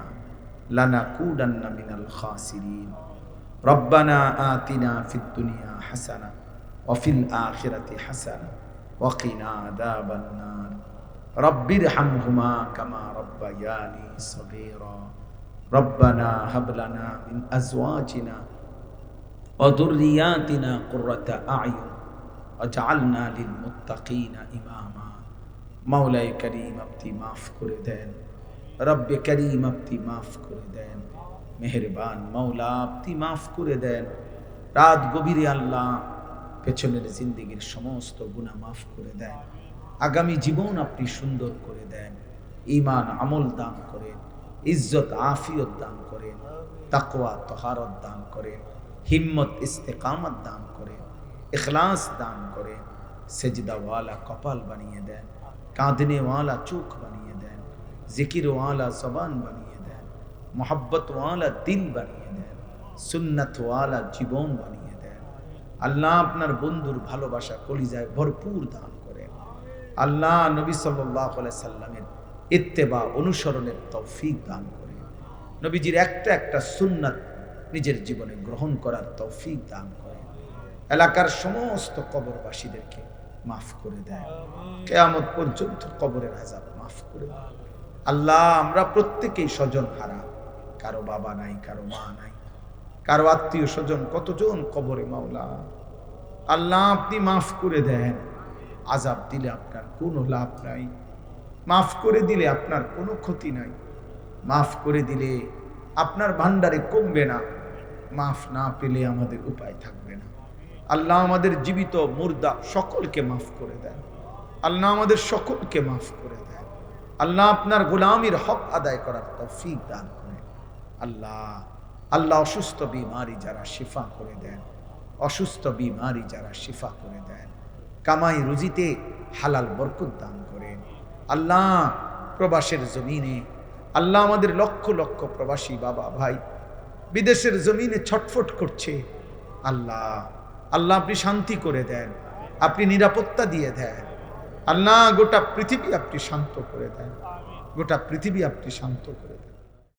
লানাকুনান্না মিনাল খাসিরিন। রব্বানা আতিনা ফিদ দুনিয়া হাসানা ওয়া ফিল আখিরাতি হাসানা ওয়া কিনা আযাবান নার। রব্বিরহামহুমা কামা রাব্বায়ানি সগীরা। রব্বানা হাব লানা মিন আজওয়াজিনা ওয়া যুররিয়াতিনা কুররাতা আ'য়ুন ওয়াজআলনা লিল মুত্তাকিনা ইমামা। মাওলাই করিম আপনি মাফ করে দেন, রব্বে করিম আপনি মাফ করে দেন, মেহেরবান মাওলা আপনি মাফ করে দেন। রাত গভীরে আল্লাহ পেছনের জিন্দেগির সমস্ত গুনাহ মাফ করে দেন, আগামী জীবন আপনি সুন্দর করে দেন, ঈমান আমল দান করেন, ইজ্জত আফিয়ত দান করেন, তাকওয়া তহারত দান করেন, হিম্মত ইস্তেকামত দান করেন, ইখলাস দান করেন, সেজদাওয়ালা কপাল বানিয়ে দেন, কাঁদনেওয়ালা চোখ বানিয়ে দেন, জিকিরওয়ালা জবান বানিয়ে দেন, মোহাব্বতওয়ালা দিল বানিয়ে দেন, সুন্নতওয়ালা জীবন বানিয়ে দেন। আল্লাহ আপনার বন্ধুর ভালোবাসা কলিজায় ভরপুর দান করেন। আল্লাহ নবী সাল্লাল্লাহু আলাইহি সাল্লামের ইত্তেবা অনুসরণের তৌফিক দান করেন। নবীজির একটা একটা সুন্নাত নিজের জীবনে গ্রহণ করার তৌফিক দান করেন। এলাকার সমস্ত কবরবাসীদেরকে মাফ করে দেন, কিয়ামত পর্যন্ত কবরের আযাব মাফ করে দেন। আল্লাহ আমরা প্রত্যেকেই স্বজন হারা, কারো বাবা নাই, কারো মা নাই, কারো আত্মীয় স্বজন কতজন কবরে। মাওলা আল্লাহ আপনি মাফ করে দেন। আযাব দিলে আপনার কোনো লাভ নাই, মাফ করে দিলে আপনার কোনো ক্ষতি নাই, মাফ করে দিলে আপনার ভান্ডারে কমবে না। মাফ না পেলে আমাদের উপায় থাকবে না। আল্লাহ আমাদের জীবিত মুর্দা সকলকে মাফ করে দেন। আল্লাহ আমাদের সকলকে মাফ করে দেন। আল্লাহ আপনার গোলামির হক আদায় করার তৌফিক দান করেন। আল্লাহ আল্লাহ অসুস্থ বিমারি যারা শিফা করে দেন, অসুস্থ বিমারি যারা শিফা করে দেন, কামাই রুজিতে হালাল বরকত দান করেন। আল্লাহ প্রবাসের জমিনে আল্লাহ আমাদের লক্ষ লক্ষ প্রবাসী বাবা ভাই বিদেশের জমিনে ছটফট করছে। আল্লাহ আল্লাহ আপনি শান্তি করে দেন, আপনি নিরাপত্তা দিয়ে দেন। আল্লাহ গোটা পৃথিবী আপনি শান্ত করে দেন, গোটা পৃথিবী আপনি শান্ত করে দেন।